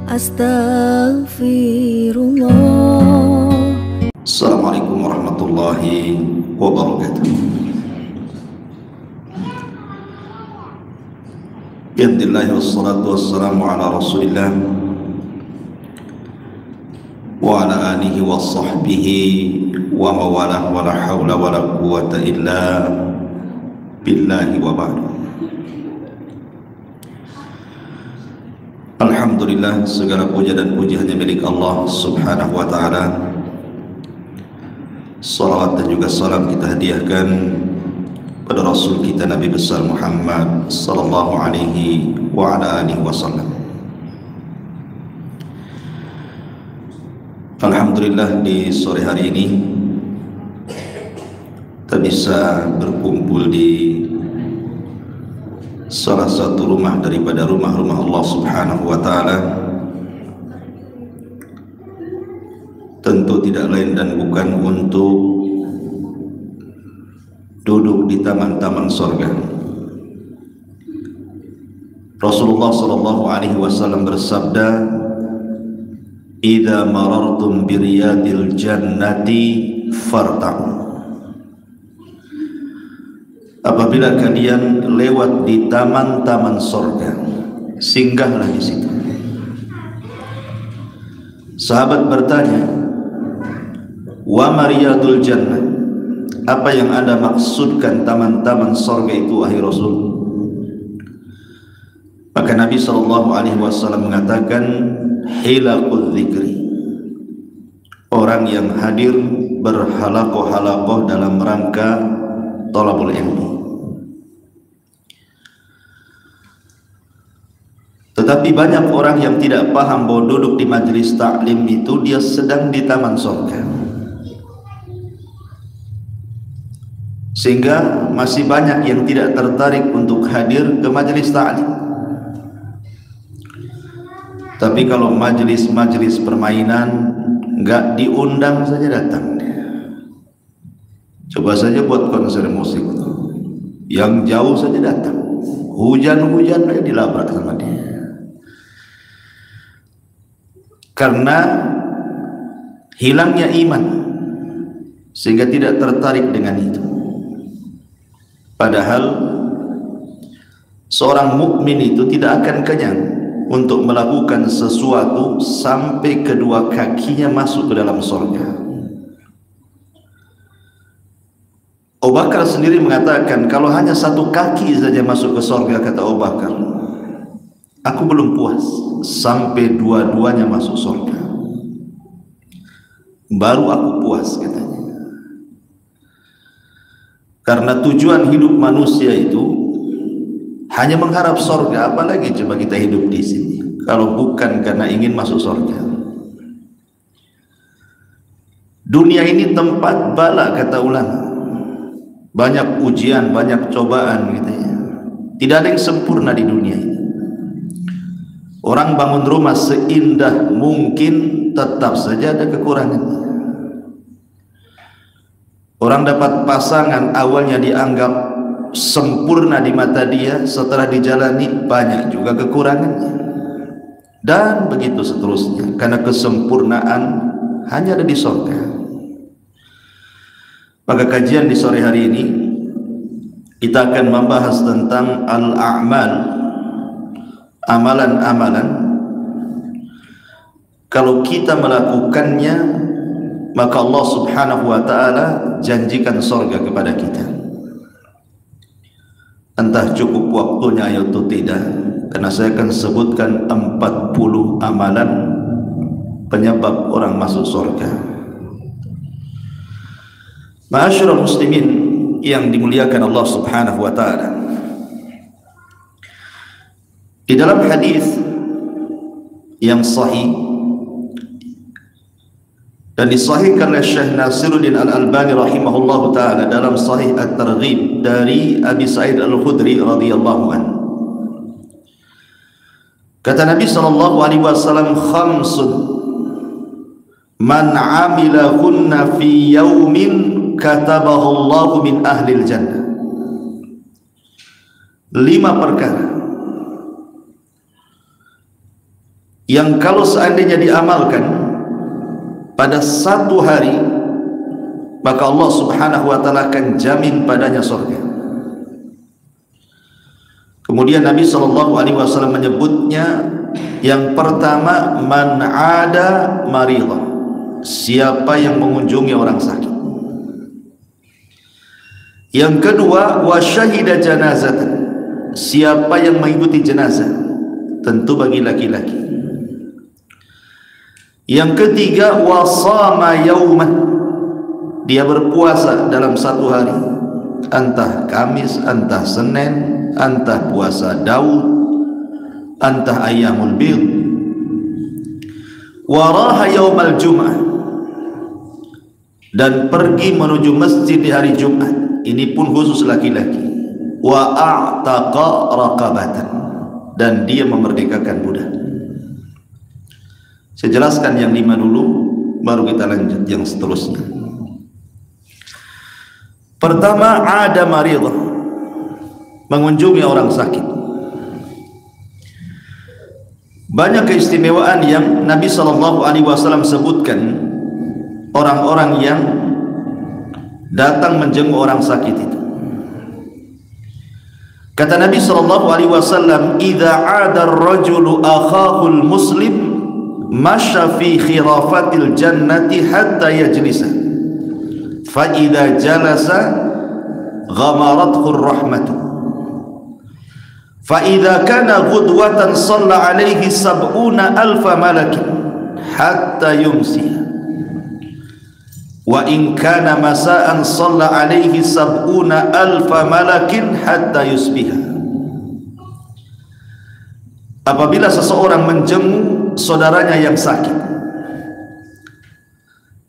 Astaghfirullah. Assalamualaikum warahmatullahi wabarakatuh. Bismillah wassalatu wassalamu ala rasulillah wa ala alihi wa sahbihi wa mawalah wa la hawla wa la quwata illa billahi wa ba'du. Alhamdulillah, segala puja dan puji hanya milik Allah subhanahu wa ta'ala. Salawat dan juga salam kita hadiahkan pada Rasul kita Nabi besar Muhammad sallallahu alaihi wa ala alihi wasallam. Alhamdulillah, di sore hari ini kita bisa berkumpul di salah satu rumah daripada rumah-rumah Allah subhanahu wa ta'ala. Tentu tidak lain dan bukan untuk duduk di taman-taman surga. Rasulullah sallallahu alaihi wasallam bersabda, "Idza marartum bi riyadil jannati farta'u." Apabila kalian lewat di taman-taman surga, singgahlah di situ. Sahabat bertanya, "Wa mariyadul jannah?" Apa yang Anda maksudkan taman-taman surga itu, wahai Rasul? Maka Nabi sallallahu alaihi wasallam mengatakan, "Hilaqul dzikri." Orang yang hadir berhalaqah-halaqah dalam rangka thalabul ilmi. Tetapi banyak orang yang tidak paham bahwa duduk di majelis taklim itu dia sedang di taman surga, sehingga masih banyak yang tidak tertarik untuk hadir ke majelis taklim. Tapi kalau majelis-majelis permainan enggak diundang saja datang. Coba saja buat konser musik, yang jauh saja datang, hujan-hujan aja dilabrak sama dia. Karena hilangnya iman, sehingga tidak tertarik dengan itu. Padahal seorang mukmin itu tidak akan kenyang untuk melakukan sesuatu sampai kedua kakinya masuk ke dalam surga. Abu Bakar sendiri mengatakan, kalau hanya satu kaki saja masuk ke surga, kata Abu Bakar, aku belum puas sampai dua-duanya masuk surga, baru aku puas, katanya. Karena tujuan hidup manusia itu hanya mengharap surga, apalagi coba kita hidup di sini kalau bukan karena ingin masuk surga. Dunia ini tempat bala, kata ulama. Banyak ujian, banyak cobaan, gitu ya. Tidak ada yang sempurna di dunia ini. Orang bangun rumah seindah mungkin, tetap saja ada kekurangannya. Orang dapat pasangan awalnya dianggap sempurna di mata dia, setelah dijalani banyak juga kekurangannya, dan begitu seterusnya. Karena kesempurnaan hanya ada di surga. Maka kajian di sore hari ini kita akan membahas tentang al-a'mal, amalan-amalan. Kalau kita melakukannya, maka Allah subhanahu wa ta'ala janjikan surga kepada kita. Entah cukup waktunya atau tidak, karena saya akan sebutkan 40 amalan penyebab orang masuk surga. Ma'asyiral muslimin yang dimuliakan Allah subhanahu wa ta'ala, di dalam hadis yang sahih dan disahihkan oleh Syekh Nasiruddin Al-Albani rahimahullahu taala dalam Sahih At-Targhib dari Abi Sa'id Al-Khudri radhiyallahu anhu, kata Nabi sallallahu alaihi wasallam, "Khamsun man 'amilahunna fi yaumin katabahu Allahu min ahlil jannah." 5 perkara yang kalau seandainya diamalkan pada satu hari, maka Allah Subhanahu wa ta'ala akan jamin padanya surga. Kemudian Nabi SAW menyebutnya, yang pertama, man ada maridah, siapa yang mengunjungi orang sakit. Yang kedua, wa syahida janazatan, siapa yang mengikuti jenazah, tentu bagi laki-laki. Yang ketiga, wa shama yauman, dia berpuasa dalam satu hari, entah Kamis, entah Senin, entah puasa Daud, entah ayyamul bid. Wa raha yaumal jum'ah, dan pergi menuju masjid di hari Jumat, ini pun khusus laki-laki. Wa a'taqa raqabatan, dan dia memerdekakan budak. Saya jelaskan yang 5 dulu, baru kita lanjut yang seterusnya. Pertama, ada maridah, mengunjungi orang sakit. Banyak keistimewaan yang Nabi SAW sebutkan orang-orang yang datang menjenguk orang sakit itu. Kata Nabi SAW, "Idza 'ada ar-rajulu akhahul muslim masya fi khirafatil jannati hatta yajlisa, fa idza jalasa ghamarathu ar-rahmatu, fa idza kana ghudwatan shalla alaihi 70,000 malakin hatta yumsi, wa in kana masa'an shalla alaihi 70,000 malakin hatta yusbiha." Apabila seseorang menjenguk saudaranya yang sakit,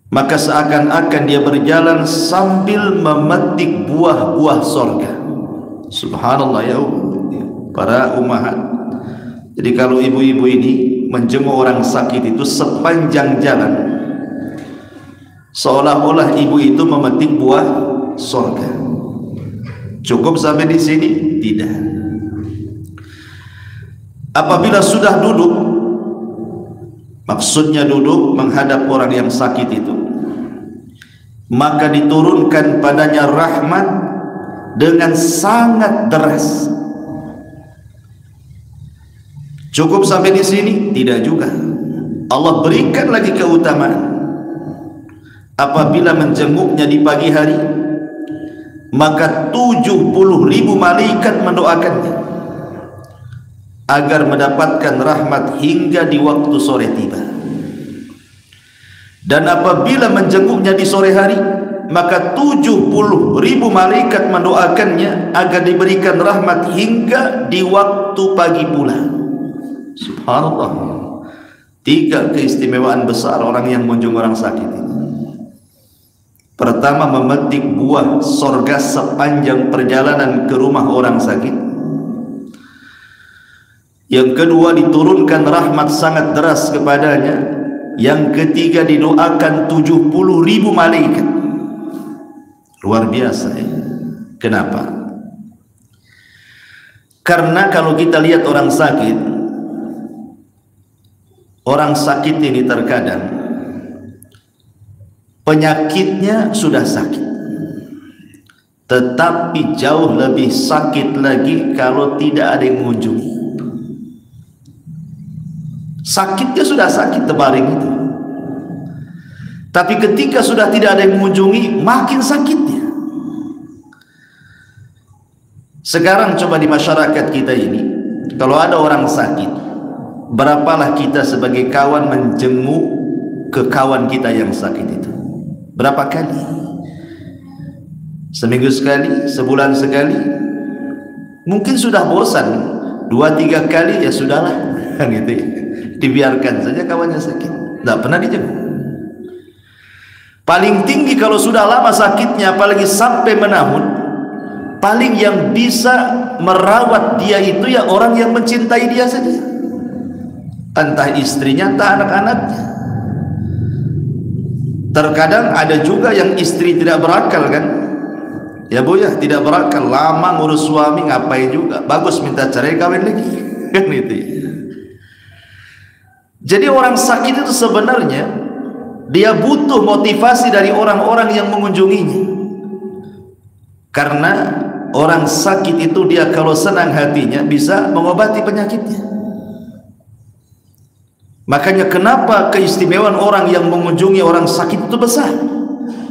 maka seakan-akan dia berjalan sambil memetik buah-buah sorga. Subhanallah ya para ummahat. Jadi kalau ibu-ibu ini menjenguk orang sakit itu sepanjang jalan, seolah-olah ibu itu memetik buah sorga. Cukup sampai di sini? Tidak. Apabila sudah duduk, maksudnya duduk menghadap orang yang sakit itu, maka diturunkan padanya rahmat dengan sangat deras. Cukup sampai di sini? Tidak juga. Allah berikan lagi keutamaan. Apabila menjenguknya di pagi hari, maka 70.000 malaikat mendoakannya agar mendapatkan rahmat hingga di waktu sore tiba. Dan apabila menjenguknya di sore hari, maka 70.000 malaikat mendoakannya agar diberikan rahmat hingga di waktu pagi pula. Subhanallah. 3 keistimewaan besar orang yang mengunjungi orang sakit ini. Pertama, memetik buah sorga sepanjang perjalanan ke rumah orang sakit. Yang kedua, diturunkan rahmat sangat deras kepadanya. Yang ketiga, didoakan 70.000 malaikat. Luar biasa ya. Kenapa? Karena kalau kita lihat orang sakit ini terkadang penyakitnya sudah sakit, tetapi jauh lebih sakit lagi kalau tidak ada yang mengunjungi. Sakitnya sudah sakit terbaring itu, tapi ketika sudah tidak ada yang mengunjungi, makin sakitnya. Sekarang coba di masyarakat kita ini, kalau ada orang sakit, berapalah kita sebagai kawan menjenguk ke kawan kita yang sakit itu? Berapa kali? Seminggu sekali, sebulan sekali? Mungkin sudah bosan, 2-3 kali ya sudahlah, gitu ya. Dibiarkan saja kawannya sakit, tidak pernah dijenguk. Paling tinggi kalau sudah lama sakitnya, apalagi sampai menahun, paling yang bisa merawat dia itu ya orang yang mencintai dia saja, entah istrinya, entah anak-anaknya. Terkadang ada juga yang istri tidak berakal kan, ya bu ya, tidak berakal, lama ngurus suami, ngapain juga, bagus minta cerai kawin lagi kan itu ya. Jadi orang sakit itu sebenarnya dia butuh motivasi dari orang-orang yang mengunjunginya. Karena orang sakit itu dia kalau senang hatinya bisa mengobati penyakitnya. Makanya kenapa keistimewaan orang yang mengunjungi orang sakit itu besar?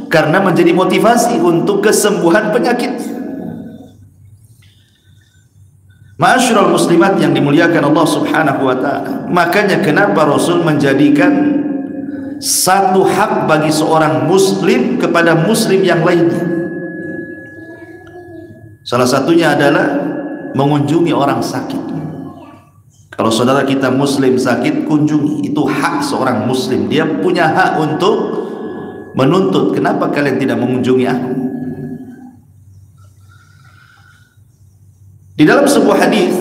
Karena menjadi motivasi untuk kesembuhan penyakitnya. Ma'asyiral muslimat yang dimuliakan Allah Subhanahu wa taala. Makanya kenapa Rasul menjadikan satu hak bagi seorang muslim kepada muslim yang lainnya. Salah satunya adalah mengunjungi orang sakit. Kalau saudara kita muslim sakit, kunjungi. Itu hak seorang muslim. Dia punya hak untuk menuntut, kenapa kalian tidak mengunjungi aku? Di dalam sebuah hadis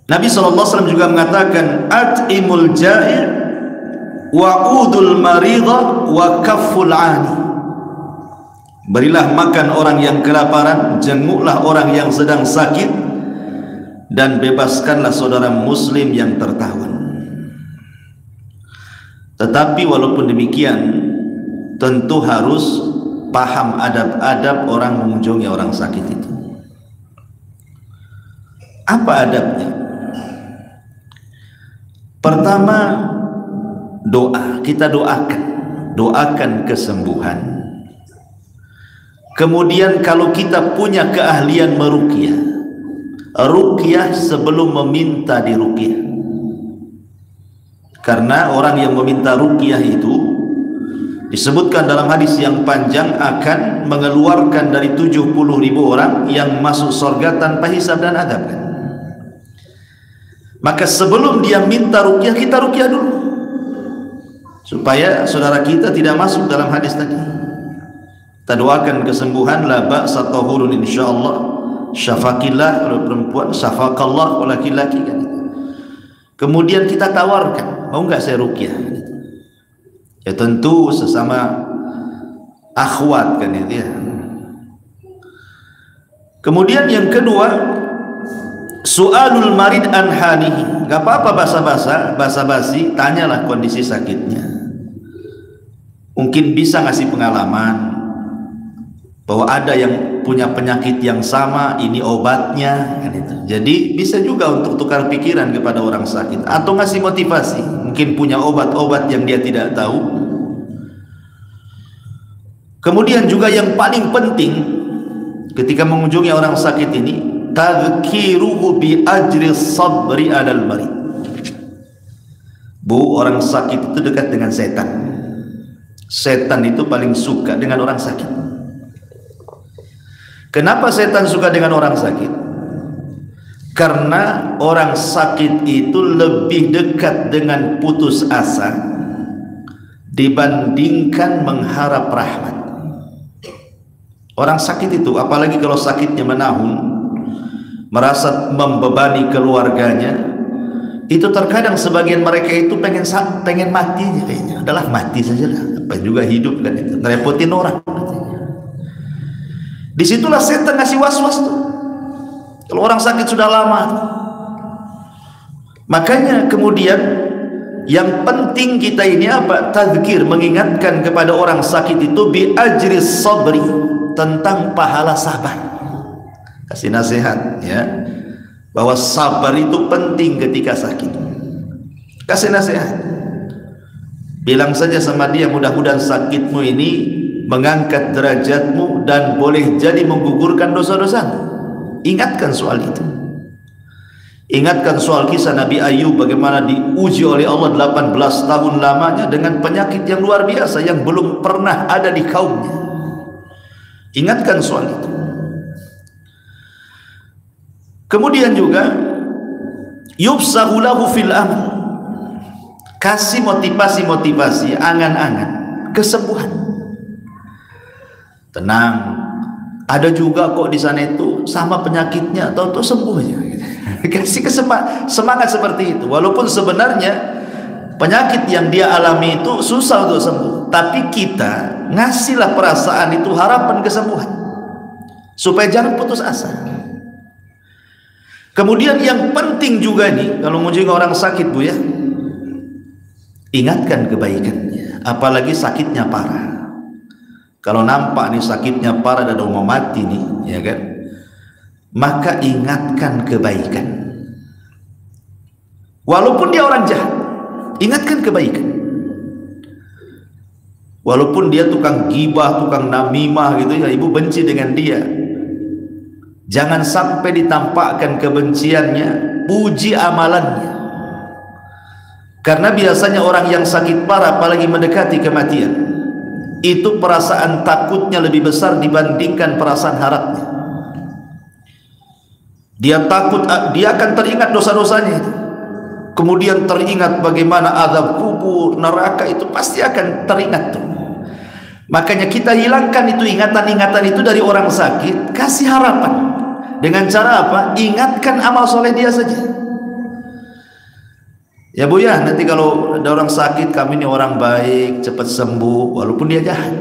Nabi SAW juga mengatakan, at'imul ja'i' wa'udul maridha wa kafful 'ani. Berilah makan orang yang kelaparan, jenguklah orang yang sedang sakit, dan bebaskanlah saudara muslim yang tertawan. Tetapi walaupun demikian, tentu harus paham adab-adab orang mengunjungi orang sakit itu. Apa adabnya? Pertama, doa. Kita doakan kesembuhan. Kemudian kalau kita punya keahlian meruqyah, ruqyah sebelum meminta diruqyah. Karena orang yang meminta ruqyah itu disebutkan dalam hadis yang panjang akan mengeluarkan dari 70.000 orang yang masuk surga tanpa hisab dan adab. Maka sebelum dia minta ruqyah, kita ruqyah dulu, supaya saudara kita tidak masuk dalam hadis tadi. Kita doakan kesembuhan, la ba'sa tahurun insyaallah, syafaqillah kalau perempuan, syafaqallah kalau laki-laki kan. Kemudian kita tawarkan, mau enggak saya ruqyah? Ya tentu sesama akhwat kan itu ya. Kemudian yang kedua, su'alul marid an halihi. Enggak apa-apa basa-basi, tanyalah kondisi sakitnya. Mungkin bisa ngasih pengalaman bahwa ada yang punya penyakit yang sama, ini obatnya kan itu. Jadi bisa juga untuk tukar pikiran kepada orang sakit, atau ngasih motivasi, mungkin punya obat-obat yang dia tidak tahu. Kemudian juga yang paling penting ketika mengunjungi orang sakit ini, tadhkiruhu bi ajri sabri alal marid. Bu, orang sakit itu dekat dengan setan. Setan itu paling suka dengan orang sakit. Kenapa setan suka dengan orang sakit? Karena orang sakit itu lebih dekat dengan putus asa dibandingkan mengharap rahmat. Orang sakit itu, apalagi kalau sakitnya menahun, merasa membebani keluarganya, itu terkadang sebagian mereka itu pengen mati aja kayaknya. Adalah mati saja lah, apa juga hidup kan itu, ngerepotin orang. Disitulah setan ngasih was-was tuh. Kalau orang sakit sudah lama. Makanya kemudian yang penting kita ini apa? Tadzkir, mengingatkan kepada orang sakit itu bi ajri sabri, tentang pahala sabar. Kasih nasihat ya, bahwa sabar itu penting ketika sakit. Kasih nasihat. Bilang saja sama dia, mudah-mudahan sakitmu ini mengangkat derajatmu dan boleh jadi menggugurkan dosa-dosamu. Ingatkan soal itu. Ingatkan soal kisah Nabi Ayub, bagaimana diuji oleh Allah 18 tahun lamanya dengan penyakit yang luar biasa yang belum pernah ada di kaumnya. Ingatkan soal itu. Kemudian juga yubsahu lahu fil amal, kasih motivasi, angan-angan kesembuhan. Tenang, ada juga kok di sana itu sama penyakitnya, tahu-tahu sembuh aja. Kasih semangat seperti itu. Walaupun sebenarnya penyakit yang dia alami itu susah untuk sembuh, tapi kita ngasihlah perasaan itu, harapan kesembuhan, supaya jangan putus asa. Kemudian yang penting juga nih, kalau mengunjungi orang sakit Bu ya, ingatkan kebaikannya, apalagi sakitnya parah. Kalau nampak nih sakitnya parah dan mau mati nih, ya kan, maka ingatkan kebaikan. Walaupun dia orang jahat, ingatkan kebaikan. Walaupun dia tukang gibah, tukang namimah gitu ya, ibu benci dengan dia, jangan sampai ditampakkan kebenciannya, puji amalannya. Karena biasanya orang yang sakit parah, apalagi mendekati kematian, itu perasaan takutnya lebih besar dibandingkan perasaan harapnya. Dia takut, dia akan teringat dosa-dosanya itu, kemudian teringat bagaimana azab kubur, neraka, itu pasti akan teringat tuh. Makanya kita hilangkan itu ingatan-ingatan itu dari orang sakit, kasih harapan. Dengan cara apa? Ingatkan amal soleh dia saja. Ya Bu ya, nanti kalau ada orang sakit, kami ini orang baik, cepat sembuh, walaupun dia jahat,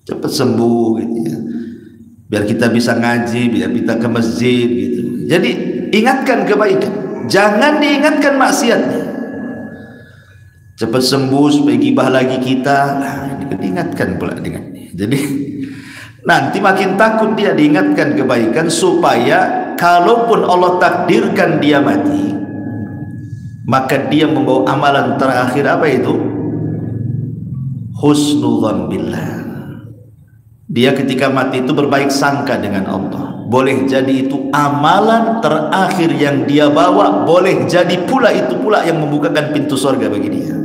cepat sembuh gitu ya. Biar kita bisa ngaji, biar kita ke masjid gitu. Jadi ingatkan kebaikan, jangan diingatkan maksiatnya. Cepat sembuh supaya gibah lagi kita, diingatkan pula dengan dia. Jadi nanti makin takut dia, diingatkan kebaikan supaya kalaupun Allah takdirkan dia mati, maka dia membawa amalan terakhir apa itu? Husnudzan billah. Dia ketika mati itu berbaik sangka dengan Allah. Boleh jadi itu amalan terakhir yang dia bawa, boleh jadi pula itu pula yang membukakan pintu surga bagi dia.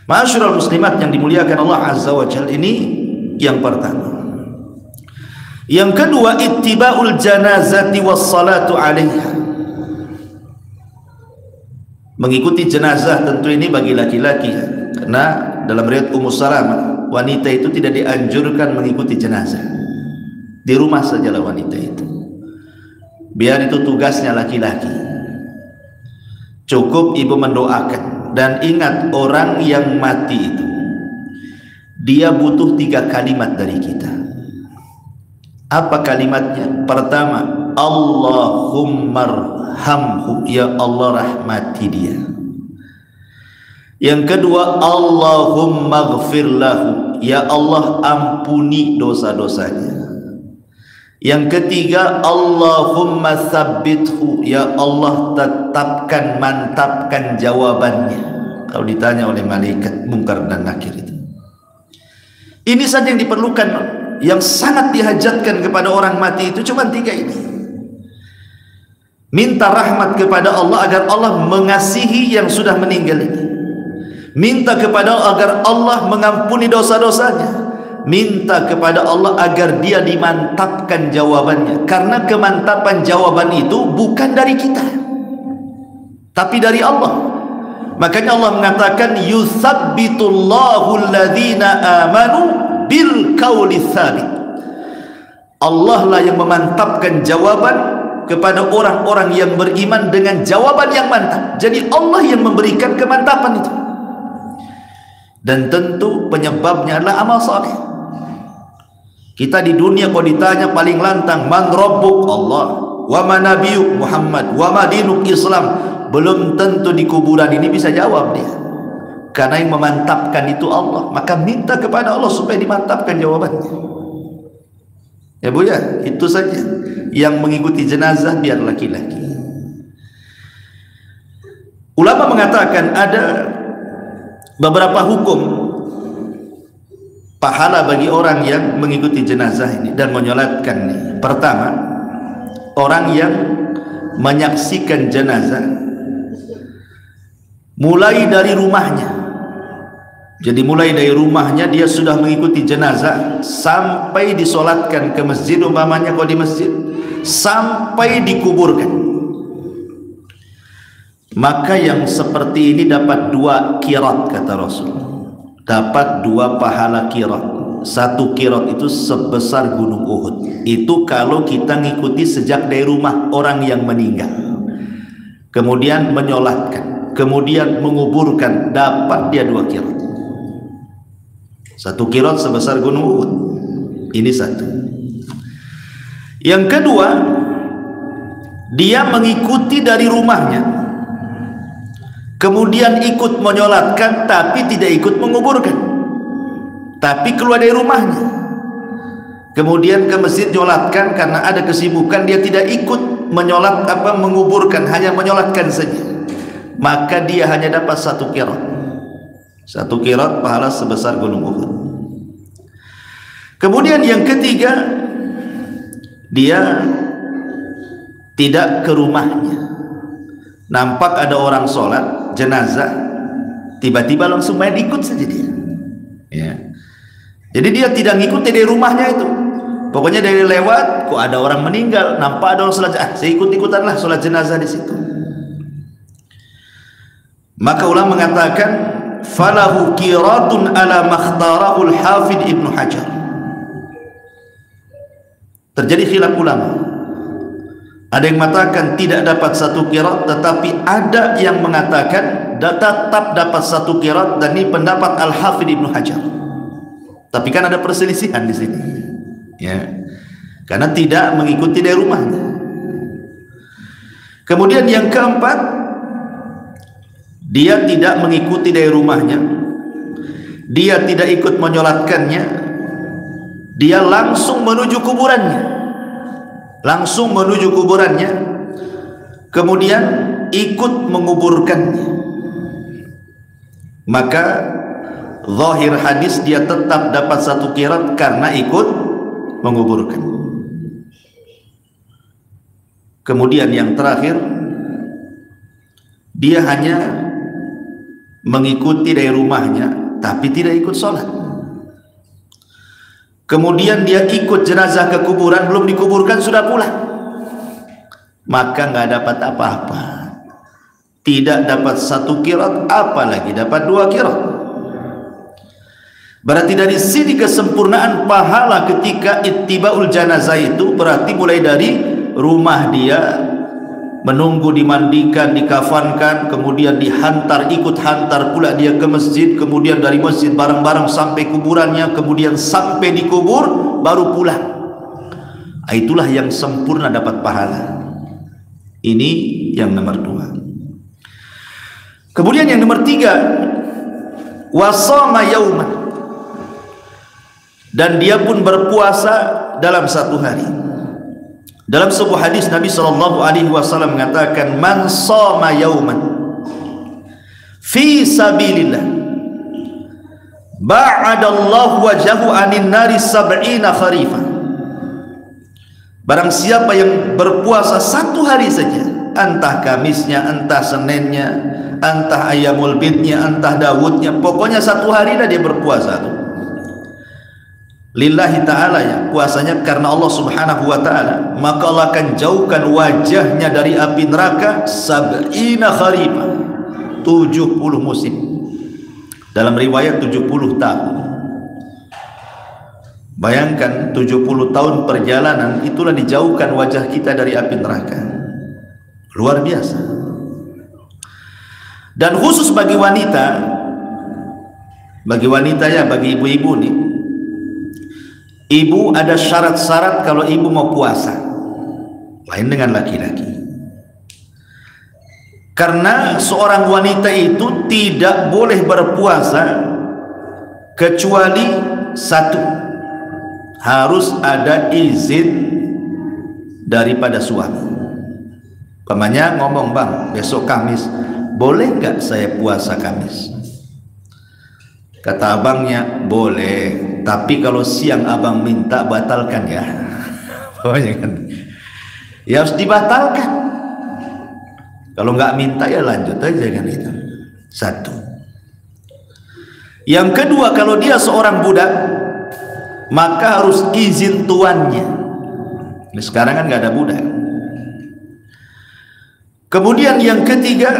Ma'asyiral muslimat yang dimuliakan Allah Azza wa Jalla, ini yang pertama. Yang kedua, ittiba'ul janazati wassalatu 'alaiha. Mengikuti jenazah tentu ini bagi laki-laki, karena dalam riwayat Ummu Salamah, wanita itu tidak dianjurkan mengikuti jenazah. Di rumah sajalah wanita itu. Biar itu tugasnya laki-laki. Cukup ibu mendoakan. Dan ingat, orang yang mati itu, dia butuh 3 kalimat dari kita. Apa kalimatnya? Pertama, Allahumma'rhamhu, ya Allah rahmati dia. Yang kedua, Allahummaghfirlahu, ya Allah ampuni dosa-dosanya. Yang ketiga, Allahumma tsabbithu, ya Allah tetapkan, mantapkan jawabannya kalau ditanya oleh malaikat Munkar dan Nakir itu. Ini saja yang diperlukan, yang sangat dihajatkan kepada orang mati itu cuma 3 ini. Minta rahmat kepada Allah agar Allah mengasihi yang sudah meninggal ini. Minta kepada Allah agar Allah mengampuni dosa-dosanya. Minta kepada Allah agar dia dimantapkan jawabannya, karena kemantapan jawaban itu bukan dari kita tapi dari Allah. Makanya Allah mengatakan yutsabbitullahu alladhina amanu bil qauli tsabit. Allah lah yang memantapkan jawaban kepada orang-orang yang beriman dengan jawaban yang mantap. Jadi Allah yang memberikan kemantapan itu, dan tentu penyebabnya adalah amal saleh. Kita di dunia kalau ditanya paling lantang, man rabbuk? Allah. Wa ma nabiyyuk? Muhammad. Wa ma dinuk? Islam. Belum tentu di kuburan ini bisa jawab dia, karena yang memantapkan itu Allah. Maka minta kepada Allah supaya dimantapkan jawabannya. Ya Bu ya, itu saja. Yang mengikuti jenazah biar laki-laki. Ulama mengatakan ada beberapa hukum pahala bagi orang yang mengikuti jenazah ini dan menyolatkan ini. Pertama, orang yang menyaksikan jenazah mulai dari rumahnya. Jadi mulai dari rumahnya dia sudah mengikuti jenazah sampai disolatkan ke masjid, umpamanya kalau di masjid, sampai dikuburkan. Maka yang seperti ini dapat 2 qirat kata Rasul. Dapat 2 pahala qirat. 1 qirat itu sebesar gunung Uhud. Itu kalau kita ngikuti sejak dari rumah orang yang meninggal, kemudian menyolatkan, kemudian menguburkan, dapat dia 2 qirat. 1 qirat sebesar gunung Uhud. Ini 1. Yang kedua, dia mengikuti dari rumahnya kemudian ikut menyolatkan tapi tidak ikut menguburkan, tapi keluar dari rumahnya, kemudian ke masjid nyolatkan karena ada kesibukan, dia tidak ikut menguburkan, hanya menyolatkan saja, maka dia hanya dapat satu qirat pahala sebesar gunung Uhud. Kemudian yang ketiga, dia tidak ke rumahnya, nampak ada orang sholat jenazah, tiba-tiba langsung main ikut saja dia, ya. Jadi dia tidak ngikuti dari rumahnya itu, pokoknya dari lewat, kok ada orang meninggal, nampak ada orang sholat, saya ikut-ikutanlah sholat jenazah di situ. Maka ulama mengatakan falahu qiratun ala makhtarahu al-hafidh Ibnu Hajar. Terjadi khilaf ulama, ada yang mengatakan tidak dapat satu qirat, tetapi ada yang mengatakan tetap dapat satu qirat, dan ini pendapat Al-Hafidh Ibnu Hajar. Tapi kan ada perselisihan di sini, ya, karena tidak mengikuti dari rumahnya. Kemudian yang keempat, dia tidak mengikuti dari rumahnya, dia tidak ikut menyolatkannya, dia langsung menuju kuburannya, kemudian ikut menguburkannya. Maka zahir hadis dia tetap dapat satu qirat karena ikut menguburkan. Kemudian yang terakhir, dia hanya mengikuti dari rumahnya tapi tidak ikut sholat. Kemudian dia ikut jenazah ke kuburan, belum dikuburkan sudah pulang, maka nggak dapat apa-apa, tidak dapat satu qirat, apalagi dapat dua qirat. Berarti dari sini kesempurnaan pahala ketika ittibaul janazah itu berarti mulai dari rumah dia, menunggu dimandikan, dikafankan, kemudian dihantar, ikut hantar pula dia ke masjid, kemudian dari masjid bareng-bareng sampai kuburannya, kemudian sampai dikubur baru pulang. Itulah yang sempurna dapat pahala. Ini yang nomor 2. Kemudian yang nomor 3, wasama yauman, dan dia pun berpuasa dalam satu hari. Dalam sebuah hadis Nabi SAW mengatakan, man shoma yauman fi sabilillah ba'adallahu wajhahu anin nari sab'ina kharifah. Barang siapa yang berpuasa satu hari saja, entah Kamisnya, entah Seninnya, entah Ayyamul Bidnya, entah Dawudnya, pokoknya satu hari dah dia berpuasa tuh, lillahi ta'ala, ya, puasanya karena Allah subhanahu wa ta'ala, maka Allah akan jauhkan wajahnya dari api neraka sab'ina kharifah, 70 musim. Dalam riwayat 70 tahun. Bayangkan 70 tahun perjalanan, itulah dijauhkan wajah kita dari api neraka. Luar biasa. Dan khusus bagi wanita ya, bagi ibu-ibu nih, ibu ada syarat-syarat kalau ibu mau puasa, lain dengan laki-laki. Karena seorang wanita itu tidak boleh berpuasa kecuali satu, harus ada izin daripada suami. Pamannya ngomong, bang besok Kamis boleh nggak saya puasa Kamis? Kata abangnya, boleh, tapi kalau siang abang minta batalkan ya. Pokoknya kan, ya harus dibatalkan. Kalau nggak minta ya lanjut aja kan itu. Satu. Yang kedua, kalau dia seorang budak, maka harus izin tuannya. Ini sekarang kan nggak ada budak. Kemudian yang ketiga,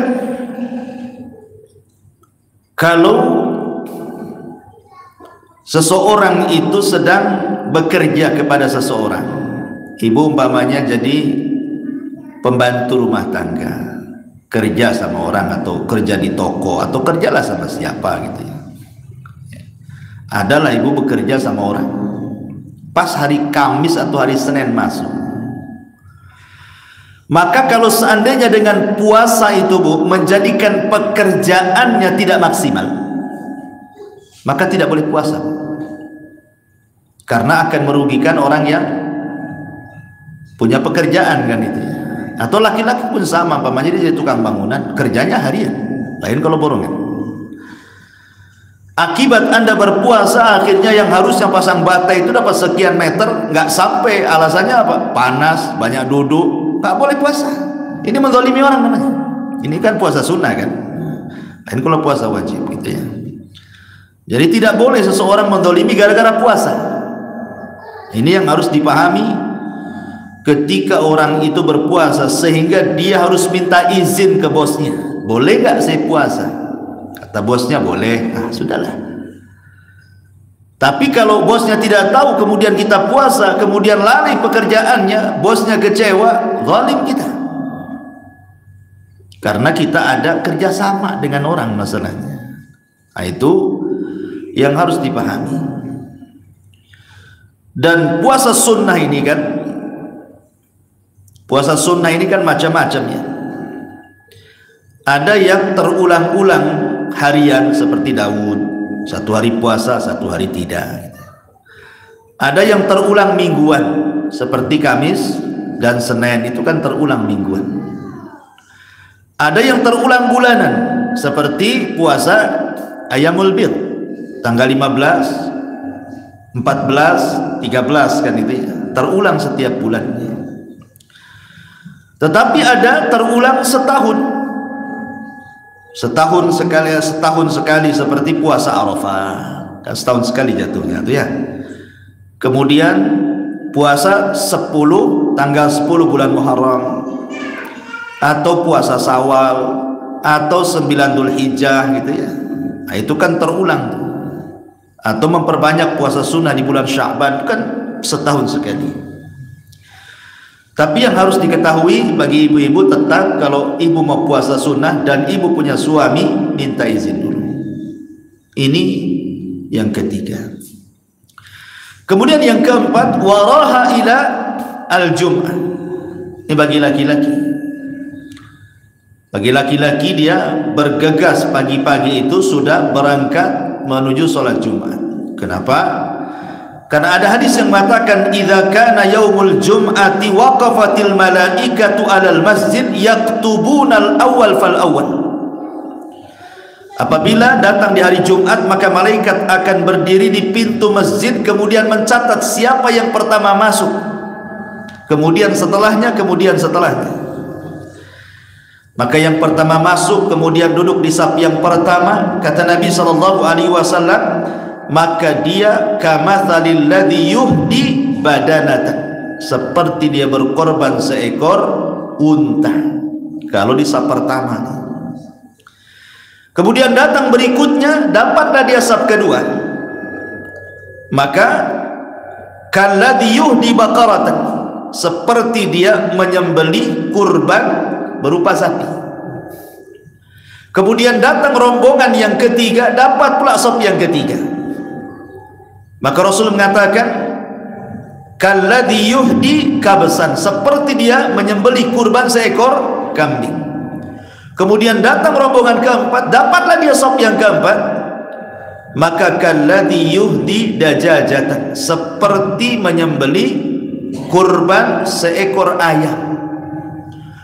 kalau seseorang itu sedang bekerja kepada seseorang, ibu umpamanya jadi pembantu rumah tangga, kerja sama orang atau kerja di toko atau kerjalah sama siapa gitu ya. Adalah ibu bekerja sama orang, pas hari Kamis atau hari Senin masuk, Maka kalau seandainya dengan puasa itu Bu menjadikan pekerjaannya tidak maksimal, maka tidak boleh puasa, karena akan merugikan orang yang punya pekerjaan kan itu. Atau laki-laki pun sama, pamannya dia jadi tukang bangunan, kerjanya harian, lain kalau borongan. Akibat Anda berpuasa, akhirnya yang harusnya pasang bata itu dapat sekian meter, nggak sampai. Alasannya apa? Panas, banyak duduk, nggak boleh puasa. Ini menzalimi orang namanya. Ini kan puasa sunnah kan, lain kalau puasa wajib gitu ya. Jadi tidak boleh seseorang menzalimi gara-gara puasa. Ini yang harus dipahami ketika orang itu berpuasa, sehingga dia harus minta izin ke bosnya. Boleh nggak saya puasa? Kata bosnya boleh, nah sudahlah. Tapi kalau bosnya tidak tahu, kemudian kita puasa, kemudian lari pekerjaannya, bosnya kecewa, zalim kita. Karena kita ada kerjasama dengan orang masalahnya. Nah, itu yang harus dipahami. Dan puasa sunnah ini kan, puasa sunnah ini kan macam-macam ya. Ada yang terulang-ulang harian seperti Daud, satu hari puasa, satu hari tidak. Ada yang terulang mingguan seperti Kamis dan Senin, itu kan terulang mingguan. Ada yang terulang bulanan seperti puasa Ayyamul Bid, tanggal 15, 14, 13 kan itu ya, terulang setiap bulannya. Tetapi ada terulang setahun sekali seperti puasa Arafah, kan setahun sekali jatuhnya itu ya. Kemudian puasa 10 tanggal 10 bulan Muharram, atau puasa Syawal, atau 9 Dzulhijjah gitu ya. Nah, itu kan terulang. Atau memperbanyak puasa sunnah di bulan Sya'ban, kan setahun sekali. Tapi yang harus diketahui bagi ibu-ibu, tetap kalau ibu mau puasa sunnah dan ibu punya suami, minta izin dulu. Ini yang ketiga. Kemudian yang keempat, waraha ila al-jum'ah. Ini bagi laki-laki. Bagi laki-laki, dia bergegas pagi-pagi itu sudah berangkat menuju sholat Jumat. Kenapa? Karena ada hadis yang mengatakan, idza kana yaumul jum'ati waqafatil malaikatu 'alal masjid yaktubunal awwal fal awwal. Apabila datang di hari Jumat, maka malaikat akan berdiri di pintu masjid, kemudian mencatat siapa yang pertama masuk, kemudian setelahnya, kemudian setelahnya. Maka yang pertama masuk, kemudian duduk di saf yang pertama, kata Nabi SAW, maka dia kamathalil ladzi yuhdi badanatan, seperti dia berkorban seekor unta kalau di saf pertama. Kemudian datang berikutnya, dapatlah dia saf kedua, maka kalladzi yuhdi baqaratan, seperti dia menyembelih kurban berupa sapi. Kemudian datang rombongan yang ketiga, dapat pula saf yang ketiga. Maka Rasul mengatakan, kalladzi yuhdi kabsan, seperti dia menyembelih kurban seekor kambing. Kemudian datang rombongan keempat, dapatlah dia saf yang keempat, maka kalladzi yuhdi dajajatan, seperti menyembelih kurban seekor ayam.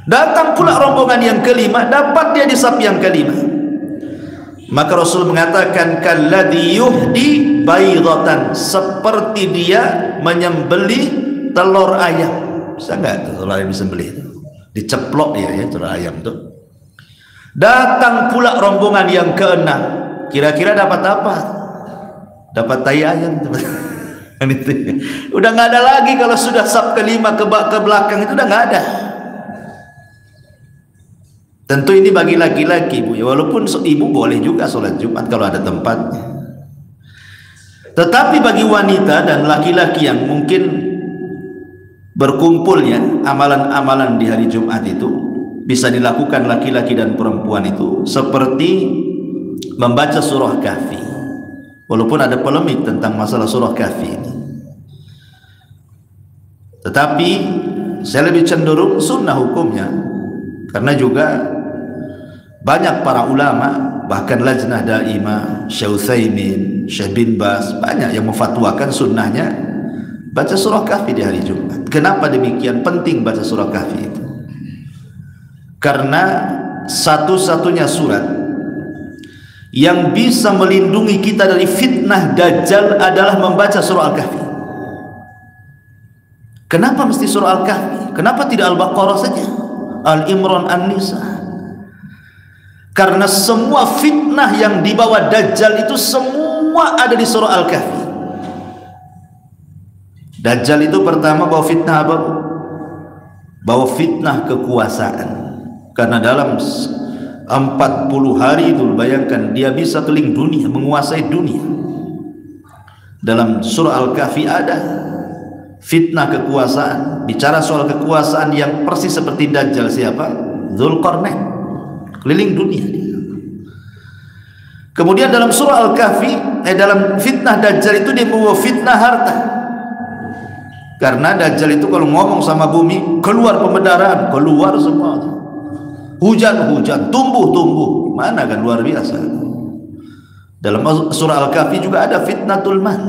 Datang pula rombongan yang kelima, dapat dia di saf yang kelima. Maka Rasul mengatakan, kalladzi yuhdi baydatan, seperti dia menyembelih telur ayam. Bisa nggak telur ayam disembelih itu? Diceplok ya telur ayam itu. Datang pula rombongan yang keenam, kira-kira dapat apa? Dapat tai ayam. Udah nggak ada lagi. Kalau sudah saf kelima ke belakang itu udah nggak ada. Tentu ini bagi laki-laki, Bu, ya, walaupun ibu boleh juga sholat Jumat kalau ada tempatnya. Tetapi bagi wanita dan laki-laki yang mungkin berkumpulnya amalan-amalan di hari Jumat itu bisa dilakukan laki-laki dan perempuan itu, seperti membaca surah Kahfi. Walaupun ada polemik tentang masalah surah Kahfi ini, tetapi Saya lebih cenderung sunnah hukumnya, karena juga banyak para ulama, bahkan Lajnah Daimah, Syekh Utsaimin, Syekh bin Baz, banyak yang memfatwakan sunnahnya baca surah Kahfi di hari Jumat. Kenapa demikian penting baca surah Kahfi itu? Karena satu-satunya surat yang bisa melindungi kita dari fitnah Dajjal adalah membaca surah Al-Kahfi. Kenapa mesti surah Al-Kahfi? Kenapa tidak Al-Baqarah saja? Al-Imran, An-Nisa? Karena semua fitnah yang dibawa Dajjal itu semua ada di surah Al-Kahfi. Dajjal itu pertama bawa fitnah apa? Bawa fitnah kekuasaan. Karena dalam 40 hari itu, bayangkan, dia bisa keliling dunia, menguasai dunia. Dalam surah Al-Kahfi ada fitnah kekuasaan, bicara soal kekuasaan yang persis seperti Dajjal. Siapa? Dzulqarnain, keliling dunia. Kemudian dalam surah Al-Kahfi, dalam fitnah Dajjal itu dia membawa fitnah harta. Karena Dajjal itu kalau ngomong sama bumi, keluar pembenaran, keluar semua. Hujan-hujan, tumbuh-tumbuh. Mana kan, luar biasa. Dalam surah Al-Kahfi juga ada fitnatul mal,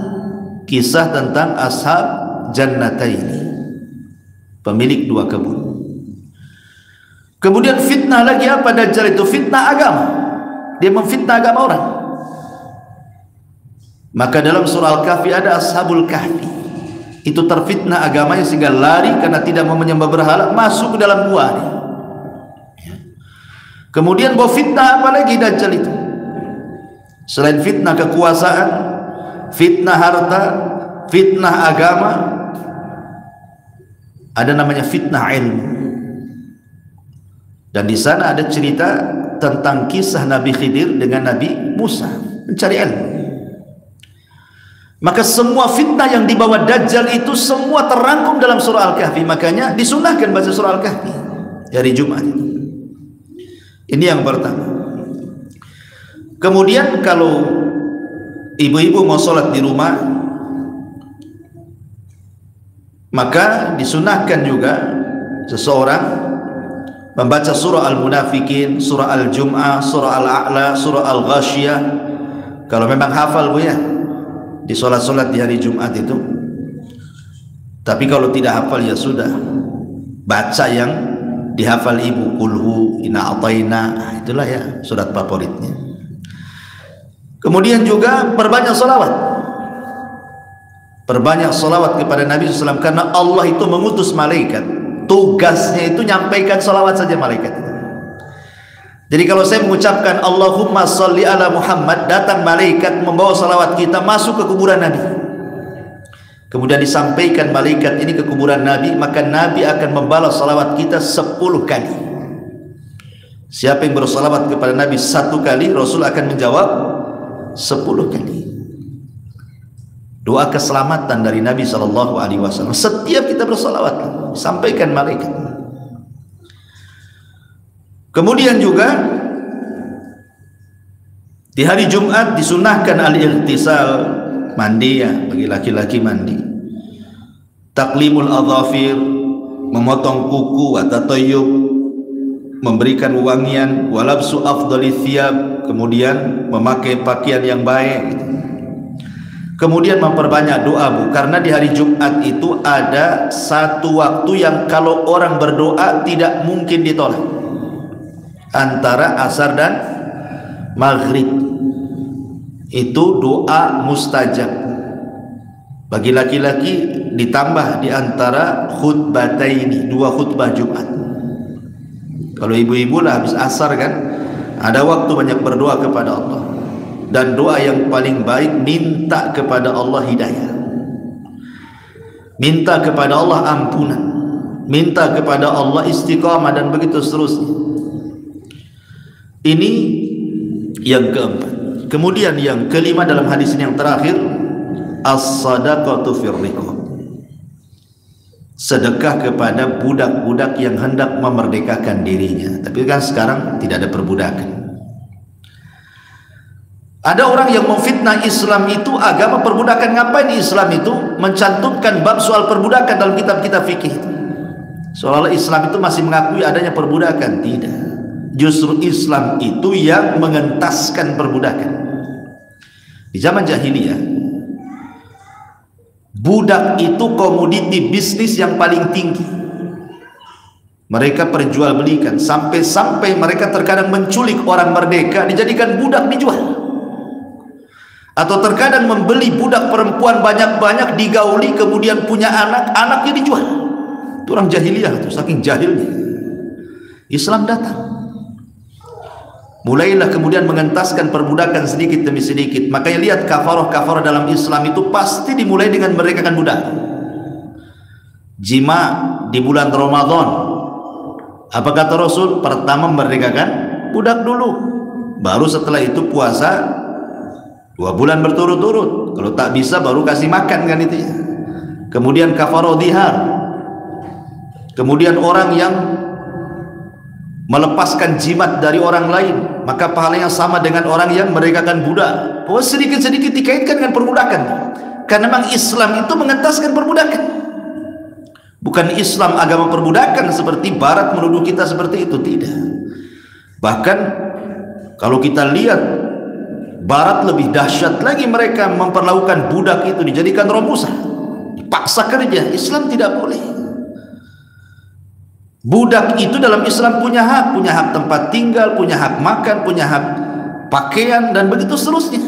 kisah tentang ashab Jannataini, pemilik dua kebun. Kemudian fitnah lagi apa Dajjal itu? Fitnah agama. Dia memfitnah agama orang. Maka dalam surah Al-Kahfi ada ashabul kahfi. Itu terfitnah agamanya sehingga lari karena tidak mau menyembah berhala, masuk ke dalam gua. Kemudian bawa fitnah apa lagi Dajjal itu? Selain fitnah kekuasaan, fitnah harta, fitnah agama, ada namanya fitnah ilmu. Dan di sana ada cerita tentang kisah Nabi Khidir dengan Nabi Musa mencari ilmu. Maka semua fitnah yang dibawa Dajjal itu semua terangkum dalam surah Al-Kahfi. Makanya disunahkan baca surah Al-Kahfi hari Jumat. Ini yang pertama. Kemudian kalau ibu-ibu mau sholat di rumah, maka disunahkan juga seseorang membaca surah Al-Munafikin, surah Al-Jum'ah, surah Al-A'la, surah Al-Ghasyiyah. Kalau memang hafal bu ya, di sholat-sholat di hari Jumat itu. Tapi kalau tidak hafal ya sudah, baca yang dihafal ibu, kulhu, inna a'tayna, itulah ya surat favoritnya. Kemudian juga perbanyak sholawat. Perbanyak sholawat kepada Nabi SAW, karena Allah itu mengutus malaikat, tugasnya itu nyampaikan sholawat saja malaikat. Jadi kalau saya mengucapkan Allahumma sholli ala Muhammad, datang malaikat membawa sholawat kita masuk ke kuburan Nabi. Kemudian disampaikan malaikat ini ke kuburan Nabi, maka Nabi akan membalas sholawat kita 10 kali. Siapa yang bersolawat kepada Nabi 1 kali, Rasul akan menjawab 10 kali. Doa keselamatan dari Nabi SAW. Setiap kita bersolawat, sampaikan malaikat. Kemudian juga di hari Jumat disunahkan al-ightisal, mandi ya, bagi laki-laki mandi. Taklimul adhafir, memotong kuku atau tayyub, memberikan wangian, walabsu afdali thiyab, kemudian memakai pakaian yang baik. Kemudian memperbanyak doa bu, karena di hari Jumat itu ada satu waktu yang kalau orang berdoa tidak mungkin ditolak, antara asar dan maghrib. Itu doa mustajab bagi laki-laki, ditambah di antara khutbataini, 2 khutbah Jumat. Kalau ibu-ibu lah habis asar kan, ada waktu banyak berdoa kepada Allah. Dan doa yang paling baik, minta kepada Allah hidayah, minta kepada Allah ampunan, minta kepada Allah istiqamah, dan begitu seterusnya. Ini yang keempat. Kemudian yang kelima dalam hadis ini yang terakhir, as-sadaqatu fir riqab, sedekah kepada budak-budak yang hendak memerdekakan dirinya. Tapi kan sekarang tidak ada perbudakan. Ada orang yang memfitnah Islam itu agama perbudakan. Ngapain Islam itu mencantumkan bab soal perbudakan dalam kitab-kitab fikih? Seolah-olah Islam itu masih mengakui adanya perbudakan. Tidak. Justru Islam itu yang mengentaskan perbudakan. Di zaman jahiliyah, budak itu komoditi bisnis yang paling tinggi. Mereka perjualbelikan, sampai-sampai mereka terkadang menculik orang merdeka, dijadikan budak, dijual. Atau terkadang membeli budak perempuan banyak-banyak, digauli, kemudian punya anak, anaknya dijual. Itu orang jahiliyah itu, saking jahilnya. Islam datang, mulailah kemudian mengentaskan perbudakan sedikit demi sedikit. Makanya lihat kafarah dalam Islam itu pasti dimulai dengan merdekakan budak. Jima di bulan Ramadan, apa kata Rasul? Pertama merdekakan budak dulu, baru setelah itu puasa 2 bulan berturut-turut. Kalau tak bisa baru kasih makan, kan itu ya. Kemudian kafarah dhihar, kemudian orang yang melepaskan jimat dari orang lain, maka pahalanya sama dengan orang yang merdekakan budak. Oh, sedikit-sedikit dikaitkan dengan perbudakan, karena memang Islam itu mengentaskan perbudakan. Bukan Islam agama perbudakan seperti Barat menuduh kita seperti itu, tidak. Bahkan kalau kita lihat Barat lebih dahsyat lagi, mereka memperlakukan budak itu dijadikan romusa, dipaksa kerja. Islam tidak boleh. Budak itu dalam Islam punya hak tempat tinggal, punya hak makan, punya hak pakaian, dan begitu seterusnya.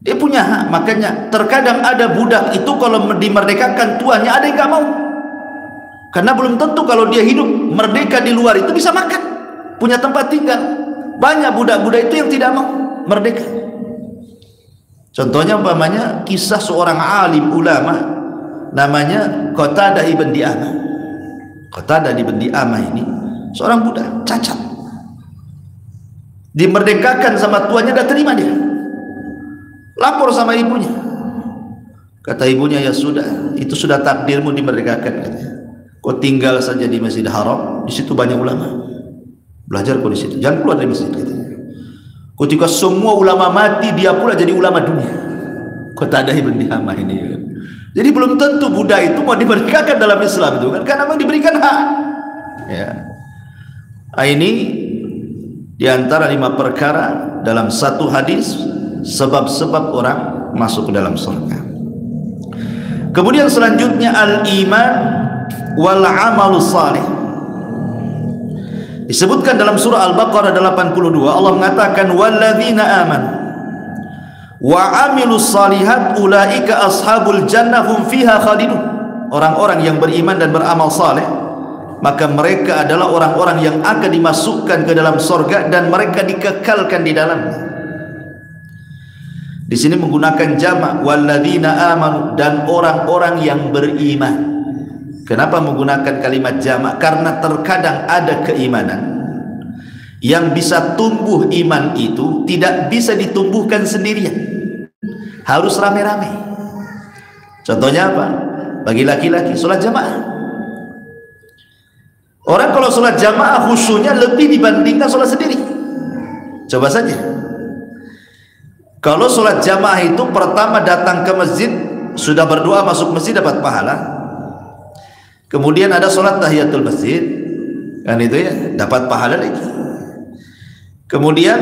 Dia punya hak. Makanya terkadang ada budak itu kalau dimerdekakan tuannya ada yang gak mau, karena belum tentu kalau dia hidup merdeka di luar itu bisa makan, punya tempat tinggal. Banyak budak-budak itu yang tidak mau merdeka. Contohnya umpamanya kisah seorang alim ulama namanya Qatadah ibn Di'amah. Qatadah ibn Di'amah ini seorang budak cacat, dimerdekakan sama tuannya, tidak terima dia. Lapor sama ibunya. Kata ibunya, ya sudah, itu sudah takdirmu dimerdekakan, katanya. Kau tinggal saja di Masjid Haram, di situ banyak ulama. Belajar kau di situ, jangan keluar dari masjid, katanya. Ketika semua ulama mati, dia pula jadi ulama dunia. Qatadah ibn Di'amah ini. Jadi belum tentu budak itu mau dimerdekakan dalam Islam itu kan, karena memang diberikan hak. Ya. Ini diantara 5 perkara dalam satu hadis, sebab-sebab orang masuk ke dalam surga. Kemudian selanjutnya al-iman wal amalus salih. Disebutkan dalam surah Al-Baqarah 82, Allah mengatakan walladzina amanu wa amilus salihat ulaika ashabul jannah hum fiha khalidun. Orang-orang yang beriman dan beramal saleh, maka mereka adalah orang-orang yang akan dimasukkan ke dalam surga dan mereka dikekalkan di dalamnya. Di sini menggunakan jamak walladzina amanu, dan orang-orang yang beriman. Kenapa menggunakan kalimat jamak? Karena terkadang ada keimanan yang bisa tumbuh, iman itu tidak bisa ditumbuhkan sendirian, harus rame-rame. Contohnya apa? Bagi laki-laki sholat jamaah. Orang kalau sholat jamaah khusyuknya lebih dibandingkan sholat sendiri. Coba saja, kalau sholat jamaah itu pertama datang ke masjid, sudah berdoa masuk masjid dapat pahala. Kemudian ada sholat tahiyatul masjid, kan itu ya, dapat pahala lagi. Kemudian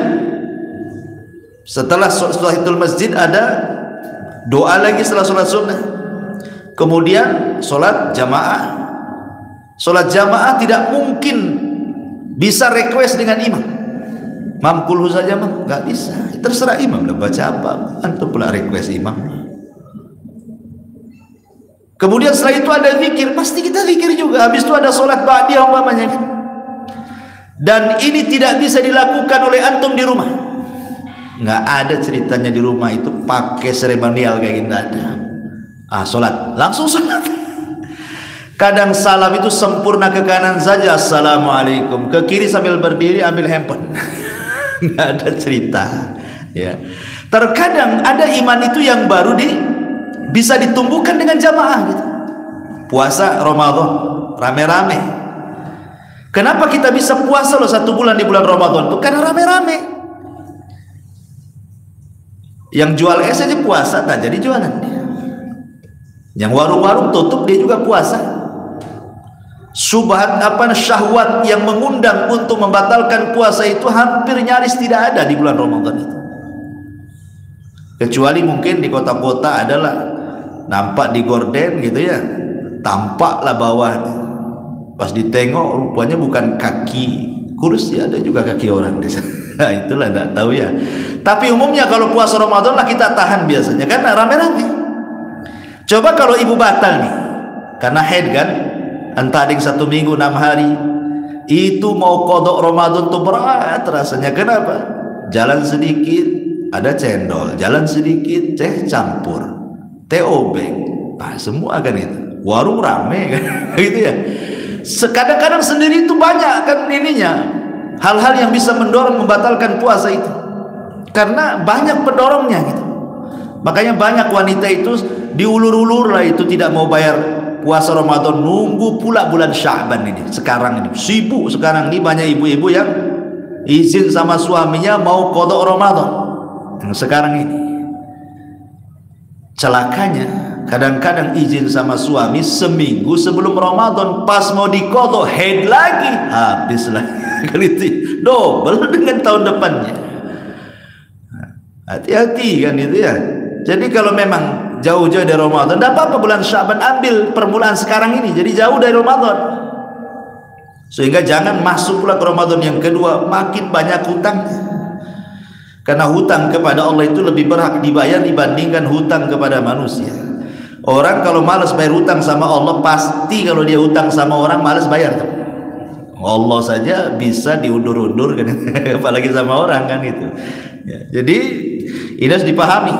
setelah tahiyatul masjid ada doa lagi setelah sholat sunnah. Kemudian sholat jamaah. Sholat jamaah tidak mungkin bisa request dengan imam. Mamkulhu saja mah nggak bisa. Terserah imam lah baca apa, antum pula request imam. Kemudian setelah itu ada zikir, pasti kita zikir juga. Habis itu ada sholat ba'diyah umpamanya. Dan ini tidak bisa dilakukan oleh antum di rumah. Nggak ada ceritanya di rumah itu pakai seremonial kayak gini, ada. Sholat langsung sholat. Kadang salam itu sempurna ke kanan saja, assalamualaikum, ke kiri sambil berdiri ambil handphone. Nggak ada cerita. Ya. Terkadang ada iman itu yang baru bisa ditumbuhkan dengan jamaah gitu. Puasa Ramadan rame-rame. Kenapa kita bisa puasa loh 1 bulan di bulan Ramadan tuh? Karena rame-rame. Yang jual es aja puasa, tak jadi jualan dia. Yang warung-warung tutup, dia juga puasa. Subhat syahwat yang mengundang untuk membatalkan puasa itu hampir nyaris tidak ada di bulan Ramadan itu. Kecuali mungkin di kota-kota adalah nampak di gorden gitu ya, tampaklah bawahnya. Pas ditengok rupanya bukan kaki kursi, ada juga kaki orang di sana. Nah, itulah enggak tahu ya. Tapi umumnya kalau puasa Ramadan lah kita tahan biasanya karena rame-rame. Coba kalau ibu batal nih karena haid kan, entah ada yang 1 minggu 6 hari, itu mau kodok Ramadan tuh berat rasanya. Kenapa? Jalan sedikit ada cendol, jalan sedikit teh campur, teh obeng, nah semua kan itu, warung rame kan gitu ya. Kadang-kadang sendiri itu banyak kan ininya, hal-hal yang bisa mendorong membatalkan puasa itu, karena banyak pendorongnya gitu. Makanya banyak wanita itu diulur-ulur lah itu tidak mau bayar puasa Ramadan, nunggu pula bulan Sya'ban ini. Sekarang ini sibuk, sekarang ini banyak ibu-ibu yang izin sama suaminya mau qada Ramadan. Sekarang ini celakanya kadang-kadang izin sama suami seminggu sebelum Ramadan, pas mau diqada haid lagi, habis lagi double dengan tahun depannya. Hati-hati kan itu ya. Jadi kalau memang jauh-jauh dari Ramadan, tidak apa-apa bulan Sya'ban, ambil permulaan sekarang ini, jadi jauh dari Ramadan, sehingga jangan masuk pula ke Ramadan yang kedua makin banyak hutangnya. Karena hutang kepada Allah itu lebih berhak dibayar dibandingkan hutang kepada manusia. Orang kalau malas bayar hutang sama Allah, pasti kalau dia hutang sama orang malas bayar. Allah saja bisa diundur-undur kan, apalagi sama orang kan itu ya. Jadi ini harus dipahami.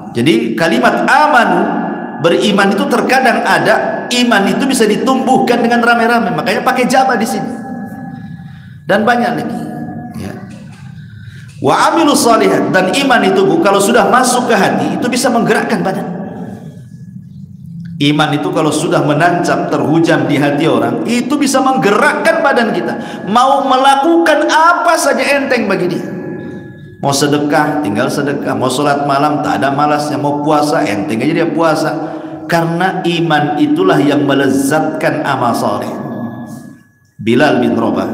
Jadi kalimat amanu, beriman itu terkadang ada, iman itu bisa ditumbuhkan dengan rame-rame, makanya pakai jama di sini. Dan banyak lagi ya. Wa amilus shalihat, dan iman itu kalau sudah masuk ke hati itu bisa menggerakkan badan. Iman itu kalau sudah menancap, terhujam di hati orang, itu bisa menggerakkan badan kita. Mau melakukan apa saja enteng bagi dia. Mau sedekah, tinggal sedekah. Mau sholat malam, tak ada malasnya. Mau puasa, enteng aja dia puasa. Karena iman itulah yang melezatkan amal saleh. Bilal bin Rabah,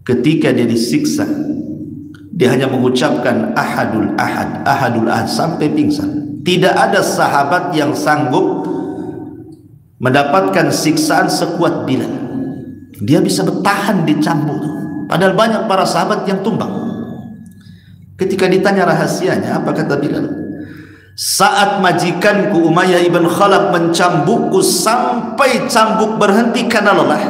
ketika dia disiksa, dia hanya mengucapkan ahadul ahad, ahadul ahad sampai pingsan. Tidak ada sahabat yang sanggup mendapatkan siksaan sekuat Bilal. Dia bisa bertahan di cambuk, padahal banyak para sahabat yang tumbang. Ketika ditanya rahasianya, apa kata Bilal? Saat majikanku Umayyah ibn Khalaf mencambukku sampai cambuk berhenti karena lelah,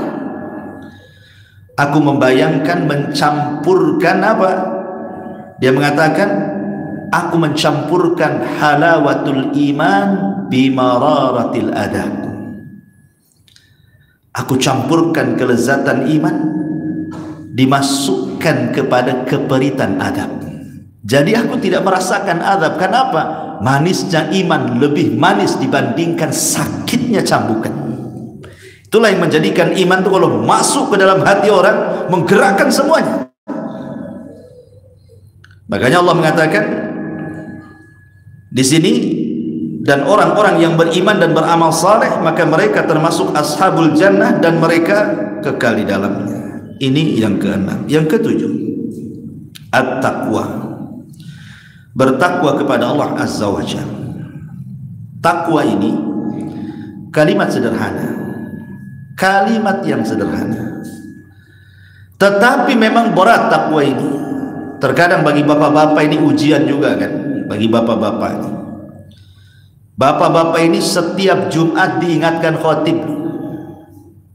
aku membayangkan mencampurkan apa? Dia mengatakan, aku mencampurkan halawatul iman bimararatil adab. Aku campurkan kelezatan iman dimasukkan kepada keperitan adab. Jadi aku tidak merasakan adab. Kenapa? Manisnya iman lebih manis dibandingkan sakitnya cambukan. Itulah yang menjadikan iman itu kalau masuk ke dalam hati orang menggerakkan semuanya. Makanya Allah mengatakan di sini, dan orang-orang yang beriman dan beramal saleh maka mereka termasuk ashabul jannah dan mereka kekal di dalamnya. Ini yang keenam. Yang ketujuh, at-taqwa, bertakwa kepada Allah Azza wa Jalla. Takwa ini kalimat sederhana, kalimat yang sederhana, tetapi memang berat takwa ini. Terkadang bagi bapak-bapak ini ujian juga kan, bagi bapak-bapak ini. Bapak-bapak ini setiap Jumat diingatkan khatib,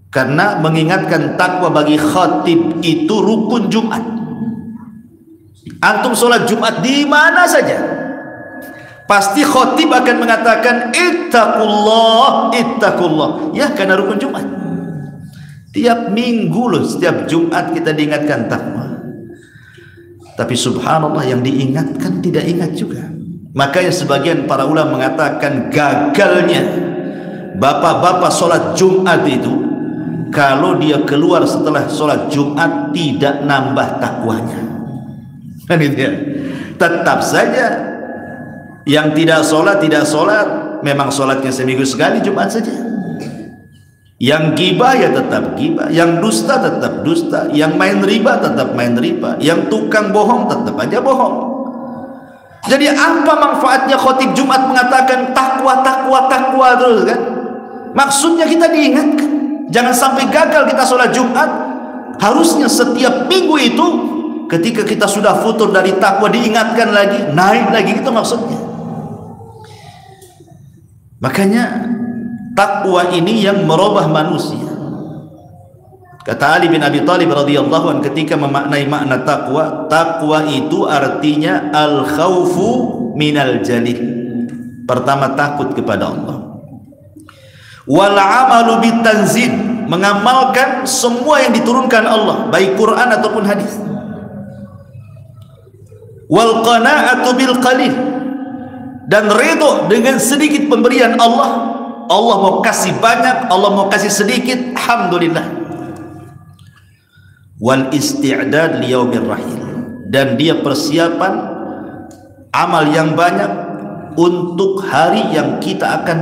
karena mengingatkan takwa bagi khatib itu rukun Jumat. Antum sholat Jumat di mana saja, pasti khatib akan mengatakan ittaqullah, ittaqullah, ya, karena rukun Jumat. Tiap minggu loh, setiap Jumat kita diingatkan takwa. Tapi subhanallah, yang diingatkan tidak ingat juga. Makanya sebagian para ulama mengatakan gagalnya bapak-bapak sholat Jumat itu kalau dia keluar setelah sholat Jumat tidak nambah takwanya. Kan itu ya. Tetap saja yang tidak sholat, memang sholatnya seminggu sekali, Jumat saja. Yang gibah ya tetap gibah, yang dusta tetap dusta, yang main riba tetap main riba, yang tukang bohong tetap aja bohong. Jadi apa manfaatnya khotib Jumat mengatakan takwa, takwa, takwa terus kan? Maksudnya kita diingatkan, jangan sampai gagal kita sholat Jumat. Harusnya setiap minggu itu ketika kita sudah futur dari takwa diingatkan lagi, naik lagi, itu maksudnya. Makanya takwa ini yang merubah manusia. Kata Ali bin Abi Thalib radhiyallahu anhu ketika memaknai makna takwa, takwa itu artinya al khaufu minal jalil. Pertama, takut kepada Allah. Wal amalu bitanzil, mengamalkan semua yang diturunkan Allah, baik Quran ataupun hadis. Wal qana'atu bil qalil, dan ridho dengan sedikit pemberian Allah. Allah mau kasih banyak, Allah mau kasih sedikit, alhamdulillah. Wal isti'dad liyaumir rahil, dan dia persiapan amal yang banyak untuk hari yang kita akan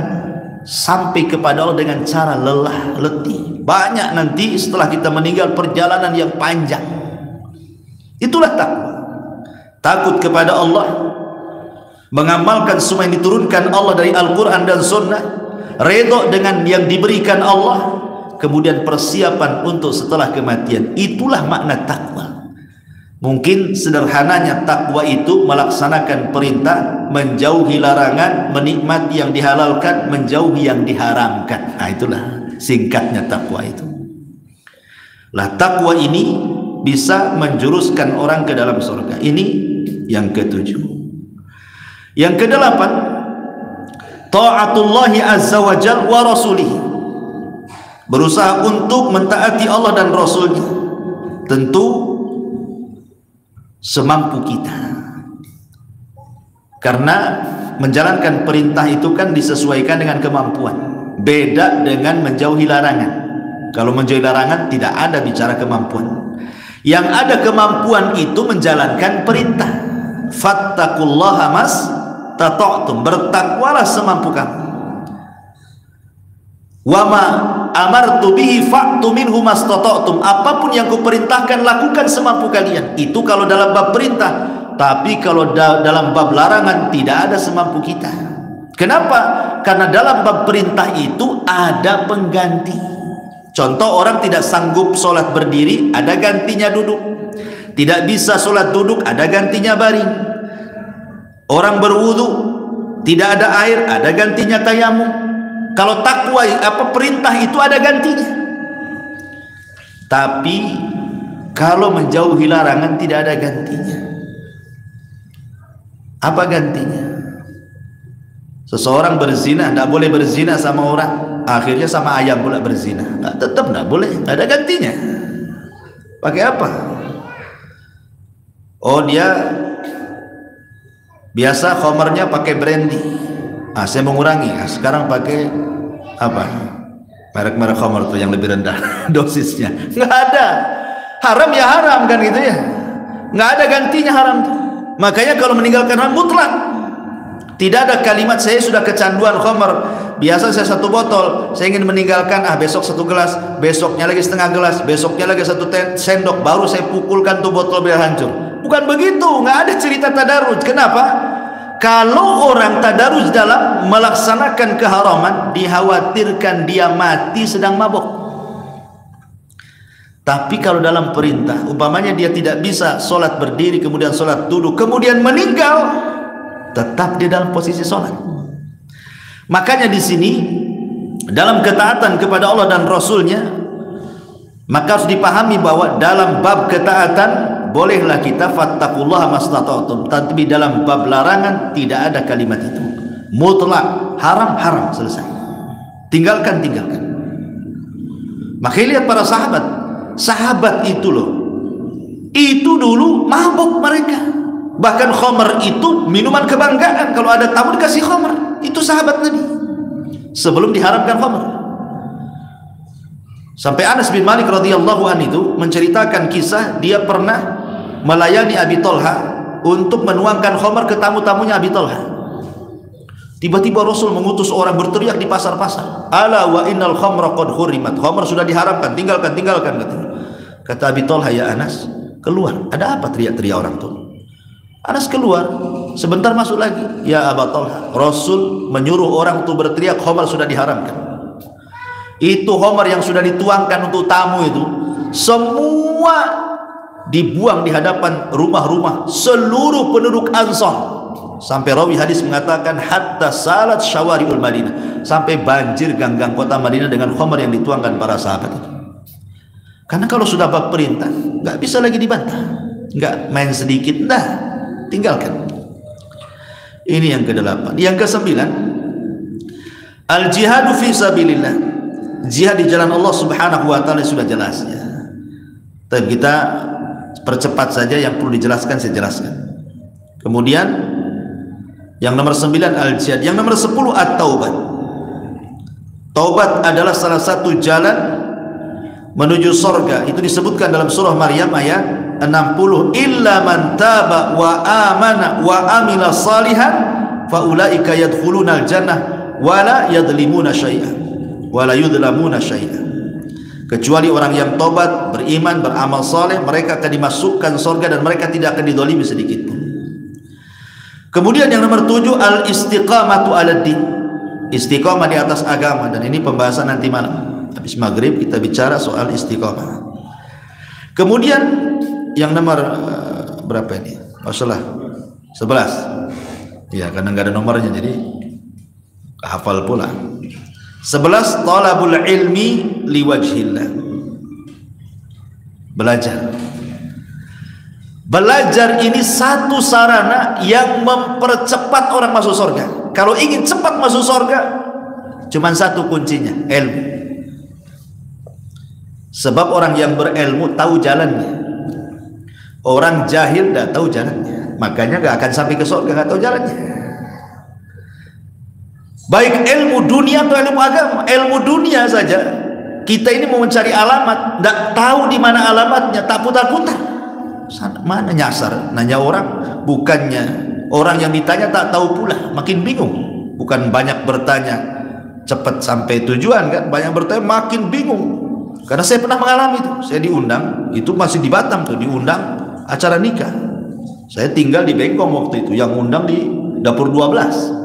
sampai kepada Allah dengan cara lelah letih. Banyak nanti setelah kita meninggal, perjalanan yang panjang. Itulah takwa. Takut kepada Allah, mengamalkan semua yang diturunkan Allah dari Al-Quran dan Sunnah, redha dengan yang diberikan Allah, kemudian persiapan untuk setelah kematian. Itulah makna takwa. Mungkin sederhananya takwa itu melaksanakan perintah, menjauhi larangan, menikmati yang dihalalkan, menjauhi yang diharamkan. Nah, itulah singkatnya takwa itu. Lah, takwa ini bisa menjuruskan orang ke dalam surga. Ini yang ketujuh. Yang kedelapan, ta'atullahi azza wa jal wa rasulih, berusaha untuk mentaati Allah dan Rasulnya, tentu semampu kita, karena menjalankan perintah itu kan disesuaikan dengan kemampuan. Beda dengan menjauhi larangan. Kalau menjauhi larangan tidak ada bicara kemampuan. Yang ada kemampuan itu menjalankan perintah. Fattaqullaha mastata'tum, bertakwalah semampu kamu. Wa ma amartu bihi fa'tu minhu mastata'tum, apapun yang kuperintahkan lakukan semampu kalian. Itu kalau dalam bab perintah. Tapi kalau dalam bab larangan tidak ada semampu kita. Kenapa? Karena dalam bab perintah itu ada pengganti. Contoh, orang tidak sanggup sholat berdiri, ada gantinya duduk. Tidak bisa sholat duduk, ada gantinya baring. Orang berwudu, tidak ada air, ada gantinya tayamum. Kalau takwa, perintah itu ada gantinya. Tapi kalau menjauhi larangan tidak ada gantinya. Apa gantinya? Seseorang berzina, tidak boleh berzina sama orang, akhirnya sama ayam pula berzina. Tetap tidak boleh, tidak ada gantinya. Pakai apa? Oh, dia biasa khamarnya pakai brandy. Saya mengurangi. Sekarang pakai apa? Merek-merek khamar tuh yang lebih rendah dosisnya. Nggak ada. Haram ya haram kan gitu ya. Nggak ada gantinya haram tuh. Makanya kalau meninggalkan haram mutlak. Tidak ada kalimat saya sudah kecanduan khamar, biasa saya 1 botol, saya ingin meninggalkan, besok 1 gelas, besoknya lagi setengah gelas, besoknya lagi 1 sendok, baru saya pukulkan tuh botol biar hancur. Bukan begitu, nggak ada cerita tadarruj. Kenapa? Kalau orang tadarruj dalam melaksanakan keharaman, dikhawatirkan dia mati sedang mabuk. Tapi kalau dalam perintah, umpamanya dia tidak bisa sholat berdiri, kemudian sholat duduk, kemudian meninggal, tetap dia dalam posisi sholat. Makanya di sini dalam ketaatan kepada Allah dan Rasulnya, maka harus dipahami bahwa dalam bab ketaatan bolehlah kita fattaqullaha mastata'tum, tapi dalam bab larangan tidak ada kalimat itu. Mutlak, haram, haram, selesai. Tinggalkan, tinggalkan. Makanya lihat para sahabat itu loh, itu dulu mabuk mereka. Bahkan khamar itu minuman kebanggaan. Kalau ada tamu dikasih khamar. Itu sahabat Nabi sebelum diharamkan khamar. Sampai Anas bin Malik radhiyallahu anhu itu menceritakan kisah dia pernah melayani Abi Thalha untuk menuangkan khamar ke tamu-tamunya Abi Thalha. Tiba-tiba Rasul mengutus orang berteriak di pasar-pasar, ala wa innal khamra qad hurimat, khamr sudah diharamkan, tinggalkan kata Abi Thalha, ya Anas, keluar. Ada apa teriak-teriak orang tuh? Anas keluar, sebentar masuk lagi, ya Abu Thalha, Rasul menyuruh orang tuh berteriak khamr sudah diharamkan. Itu khamr yang sudah dituangkan untuk tamu itu semua dibuang di hadapan rumah-rumah seluruh penduduk Ansar. Sampai rawi hadis mengatakan hatta salat syawariul Madinah, sampai banjir gang-gang kota Madinah dengan khamr yang dituangkan para sahabat itu. Karena kalau sudah bab perintah nggak bisa lagi dibantah, nggak main sedikit, dah tinggalkan. Ini yang ke-8. Yang ke-9, al jihadu fi sabilillah, jihad di jalan Allah Subhanahu wa taala sudah jelas ya. Tapi kita percepat saja, yang perlu dijelaskan saya jelaskan. Kemudian yang nomor 9 al-jihad, yang nomor 10 at-taubat. Taubat adalah salah satu jalan menuju surga. Itu disebutkan dalam surah Maryam ayat 60, illa man taba wa amana wa amila salihan fa ulaika yadkhuluna al-jannah wa la yadlimuna syai'an wa la yudlamuna syai'an. Kecuali orang yang taubat, beriman, beramal saleh, mereka akan dimasukkan surga dan mereka tidak akan didolimi sedikit pun. Kemudian yang nomor 7 al-istiqamatu ala din, istiqamah di atas agama, dan ini pembahasan nanti malam habis maghrib kita bicara soal istiqamah. Kemudian yang nomor berapa ini? Masalah 11 ya, karena nggak ada nomornya jadi hafal pula. 11 talabul ilmi liwajhillah, belajar ini satu sarana yang mempercepat orang masuk surga. Kalau ingin cepat masuk surga, cuma satu kuncinya, ilmu. Sebab orang yang berilmu tahu jalannya, orang jahil tidak tahu jalannya, makanya gak akan sampai ke surga, gak tahu jalannya. Baik ilmu dunia atau ilmu agama. Ilmu dunia saja, kita ini mau mencari alamat, tidak tahu di mana alamatnya, tak putar-putar. Mana nyasar, nanya orang, bukannya orang yang ditanya tak tahu pula, makin bingung. Bukan banyak bertanya cepat sampai tujuan kan, banyak bertanya makin bingung. Karena saya pernah mengalami itu, saya diundang, itu masih di Batam tuh, diundang acara nikah. Saya tinggal di Bengkong waktu itu, yang undang di dapur 12.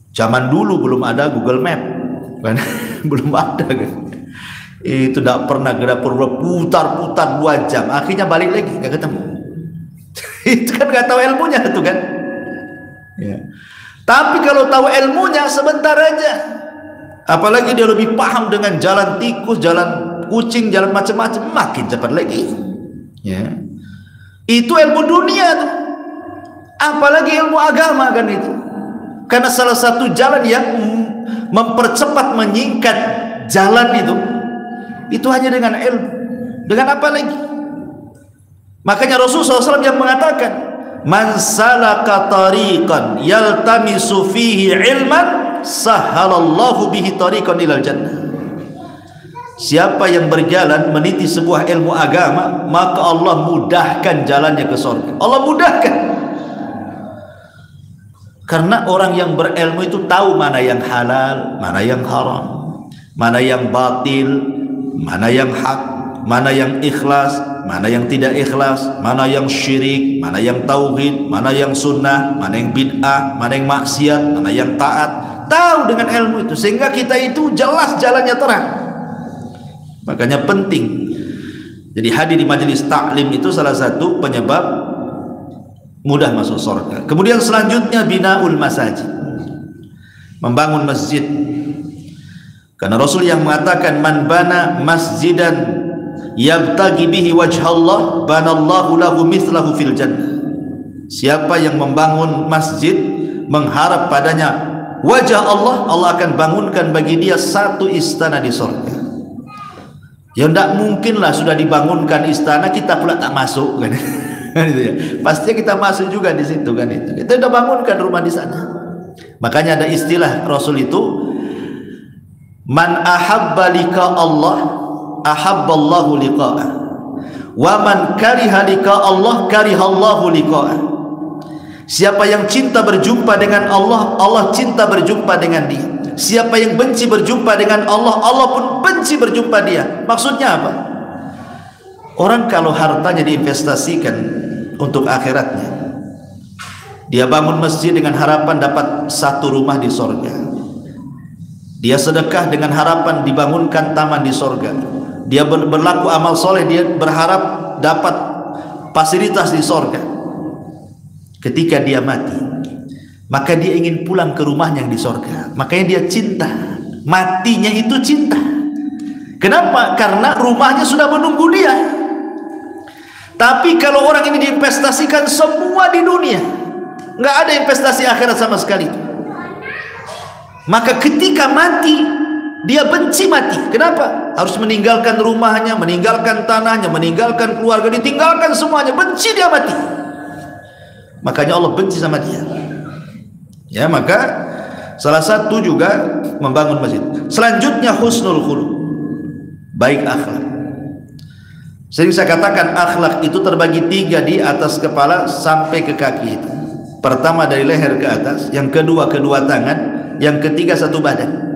Zaman dulu belum ada Google Map kan, belum ada kan. Itu tidak pernah ke dapur, putar-putar 2 jam, akhirnya balik lagi nggak ketemu. Itu kan nggak tahu ilmunya itu kan ya. Tapi kalau tahu ilmunya sebentar aja, apalagi dia lebih paham dengan jalan tikus, jalan kucing, jalan macam-macam, makin cepat lagi ya. Itu ilmu dunia tuh, apalagi ilmu agama kan itu. Karena salah satu jalan yang mempercepat, menyingkat jalan itu hanya dengan ilmu. Dengan apa lagi? Makanya Rasulullah SAW yang mengatakan, man salaka tariqan yaltamisu fihi ilman sahhalallahu bihi tariqan ilal jannah. Siapa yang berjalan meniti sebuah ilmu agama, maka Allah mudahkan jalannya ke surga. Allah mudahkan. Karena orang yang berilmu itu tahu mana yang halal, mana yang haram, mana yang batil, mana yang hak, mana yang ikhlas, mana yang tidak ikhlas, mana yang syirik, mana yang tauhid, mana yang sunnah, mana yang bid'ah, mana yang maksiat, mana yang taat. Tahu dengan ilmu itu, sehingga kita itu jelas jalannya terang. Makanya penting. Jadi hadir di majelis taklim itu salah satu penyebab mudah masuk surga. Kemudian selanjutnya binaul masajid, membangun masjid. Karena Rasul yang mengatakan man bana masjidan yabtagi bihi wajhallah banallahu lahu mithlahu fil jannah. Siapa yang membangun masjid mengharap padanya wajah Allah, Allah akan bangunkan bagi dia satu istana di surga. Ya tidak mungkinlah sudah dibangunkan istana kita pula tak masuk kan. Pasti kita masuk juga di situ kan itu. Kita sudah bangunkan rumah di sana. Makanya ada istilah Rasul itu, man ahabba liqa Allah ahabballahu liqa'ah wa man kariha liqa Allah karihallahu liqa'ah. Siapa yang cinta berjumpa dengan Allah, Allah cinta berjumpa dengan dia. Siapa yang benci berjumpa dengan Allah, Allah pun benci berjumpa dia. Maksudnya apa? Orang kalau hartanya diinvestasikan untuk akhiratnya, dia bangun masjid dengan harapan dapat satu rumah di sorga. Dia sedekah dengan harapan dibangunkan taman di sorga. Dia berlaku amal soleh, dia berharap dapat fasilitas di sorga. Ketika dia mati, maka dia ingin pulang ke rumahnya yang di sorga. Makanya dia cinta. Matinya itu cinta. Kenapa? Karena rumahnya sudah menunggu dia. Tapi kalau orang ini diinvestasikan semua di dunia, nggak ada investasi akhirat sama sekali, maka ketika mati dia benci mati. Kenapa? Harus meninggalkan rumahnya, meninggalkan tanahnya, meninggalkan keluarga, ditinggalkan semuanya, benci dia mati. Makanya Allah benci sama dia. Ya, maka salah satu juga membangun masjid. Selanjutnya husnul khuluq, baik akhlak. Sering saya katakan akhlak itu terbagi tiga, di atas kepala sampai ke kaki itu. Pertama dari leher ke atas, yang kedua kedua tangan, yang ketiga satu badan.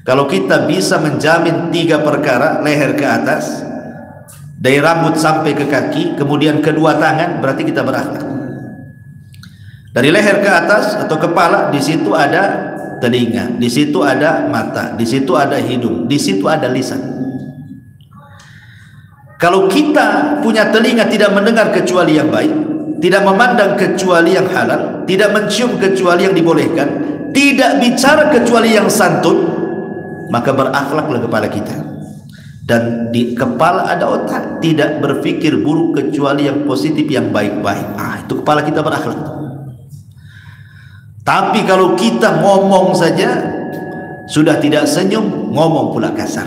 Kalau kita bisa menjamin tiga perkara, leher ke atas, dari rambut sampai ke kaki, kemudian kedua tangan, berarti kita berakhlak. Dari leher ke atas atau kepala, di situ ada telinga, di situ ada mata, di situ ada hidung, di situ ada lisan. Kalau kita punya telinga tidak mendengar kecuali yang baik, tidak memandang kecuali yang halal, tidak mencium kecuali yang dibolehkan, tidak bicara kecuali yang santun, maka berakhlaklah kepala kita. Dan di kepala ada otak, tidak berpikir buruk kecuali yang positif, yang baik-baik. Itu kepala kita berakhlak. Tapi kalau kita ngomong saja sudah tidak senyum, ngomong pula kasar,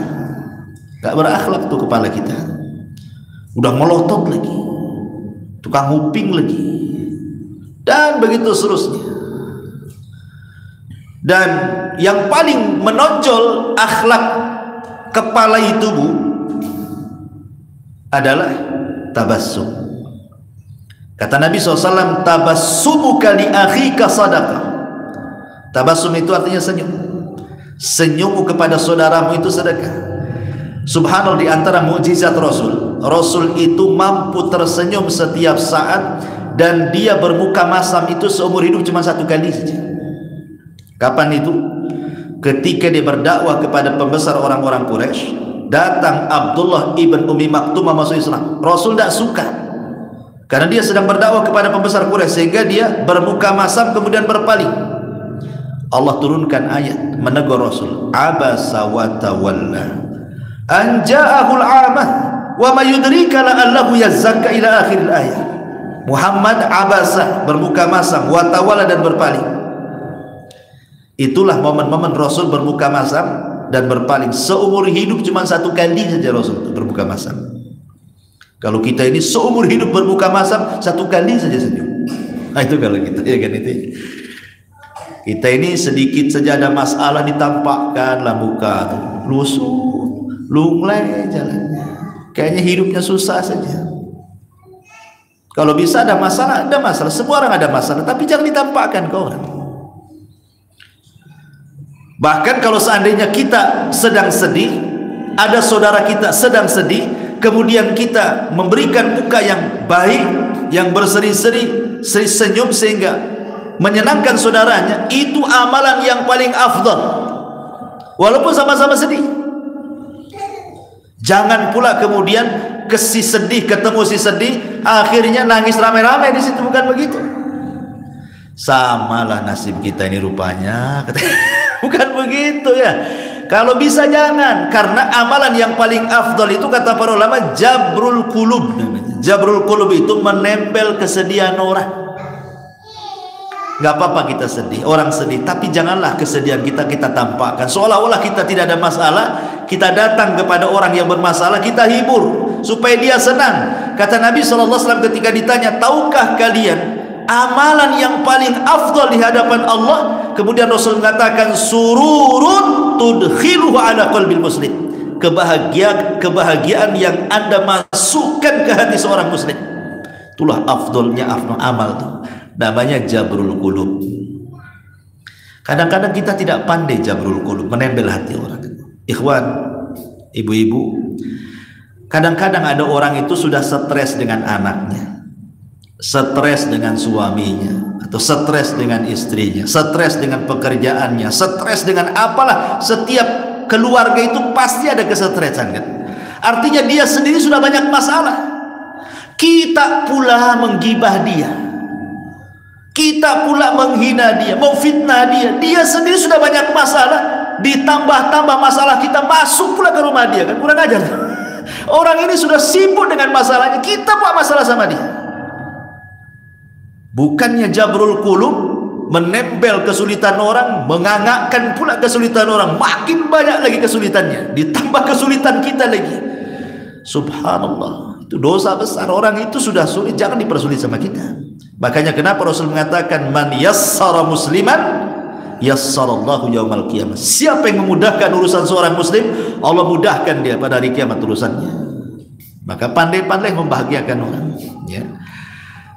gak berakhlak tuh kepala kita. Udah melotot lagi, tukang nguping lagi, dan begitu seterusnya. Dan yang paling menonjol akhlak kepala itu, Bu, adalah tabassum. Kata Nabi SAW, tabassumuka li akhika sadaqah. Tabassum itu artinya senyum. Senyummu kepada saudaramu itu sedekah. Subhanallah, di antara mukjizat Rasul, Rasul itu mampu tersenyum setiap saat, dan dia bermuka masam itu seumur hidup cuma satu kali saja. Kapan itu? Ketika dia berdakwah kepada pembesar orang-orang Quraisy, datang Abdullah ibn Umi Maktum masuk Islam. Rasul tidak suka, karena dia sedang berdakwah kepada pembesar Quraisy, sehingga dia bermuka masam kemudian berpaling. Allah turunkan ayat menegur Rasul, abasa wa tawalla an ja'ahul amah wa ma yudrika la'allahu yazakka, ila akhir ayat. Muhammad abasa, bermuka masam, wa tawalla, dan berpaling. Itulah momen-momen Rasul bermuka masam dan berpaling. Seumur hidup cuma satu kali saja Rasul bermuka masam. Kalau kita ini seumur hidup bermuka masam, satu kali saja senyum. Nah, itu kalau kita, ya kan, itu kita ini sedikit saja ada masalah ditampakkanlah muka tuh, lusuh, lunglai jalannya, kayaknya hidupnya susah saja. Kalau bisa ada masalah, ada masalah, semua orang ada masalah, tapi jangan ditampakkan ke orang. Bahkan kalau seandainya kita sedang sedih, ada saudara kita sedang sedih, kemudian kita memberikan muka yang baik, yang berseri-seri, senyum sehingga menyenangkan saudaranya, itu amalan yang paling afdal, walaupun sama-sama sedih. Jangan pula kemudian ke si sedih, ketemu si sedih, akhirnya nangis ramai-ramai di situ, bukan begitu. Samalah nasib kita ini rupanya, bukan begitu ya. Kalau bisa jangan, karena amalan yang paling afdal itu kata para ulama jabrul qulub. Jabrul qulub itu menempel kesedihan orang. Gak apa-apa kita sedih, orang sedih, tapi janganlah kesedihan kita tampakkan seolah-olah kita tidak ada masalah. Kita datang kepada orang yang bermasalah, kita hibur supaya dia senang. Kata Nabi SAW ketika ditanya, tahukah kalian amalan yang paling afdal di hadapan Allah? Kemudian Rasul mengatakan, sururun tudkhiluhu ala qalbil muslim. Kebahagiaan yang Anda masukkan ke hati seorang muslim. Itulah afdalnya amal itu. namanya jabrul qulub. Kadang-kadang kita tidak pandai jabrul qulub, menempel hati orang. Ikhwan, ibu-ibu, kadang-kadang ada orang itu sudah stres dengan anaknya, stres dengan suaminya, atau stres dengan istrinya, stres dengan pekerjaannya, stres dengan apalah. Setiap keluarga itu pasti ada kesetresan kan. Artinya dia sendiri sudah banyak masalah. Kita pula menggibah dia, kita pula menghina dia, memfitnah dia. Dia sendiri sudah banyak masalah, ditambah-tambah masalah kita masuk pula ke rumah dia kan. Kurang ajar. Orang ini sudah sibuk dengan masalahnya, kita pula masalah sama dia. Bukannya jabrul qulub, menempel kesulitan orang, mengangakkan pula kesulitan orang, makin banyak lagi kesulitannya, ditambah kesulitan kita lagi. Subhanallah, itu dosa besar. Orang itu sudah sulit, jangan dipersulit sama kita. Makanya kenapa Rasul mengatakan, man yassara musliman yassarallahu yaumal qiyamah. Siapa yang memudahkan urusan seorang muslim, Allah mudahkan dia pada hari kiamat urusannya. Maka pandai-pandai membahagiakan orang ya.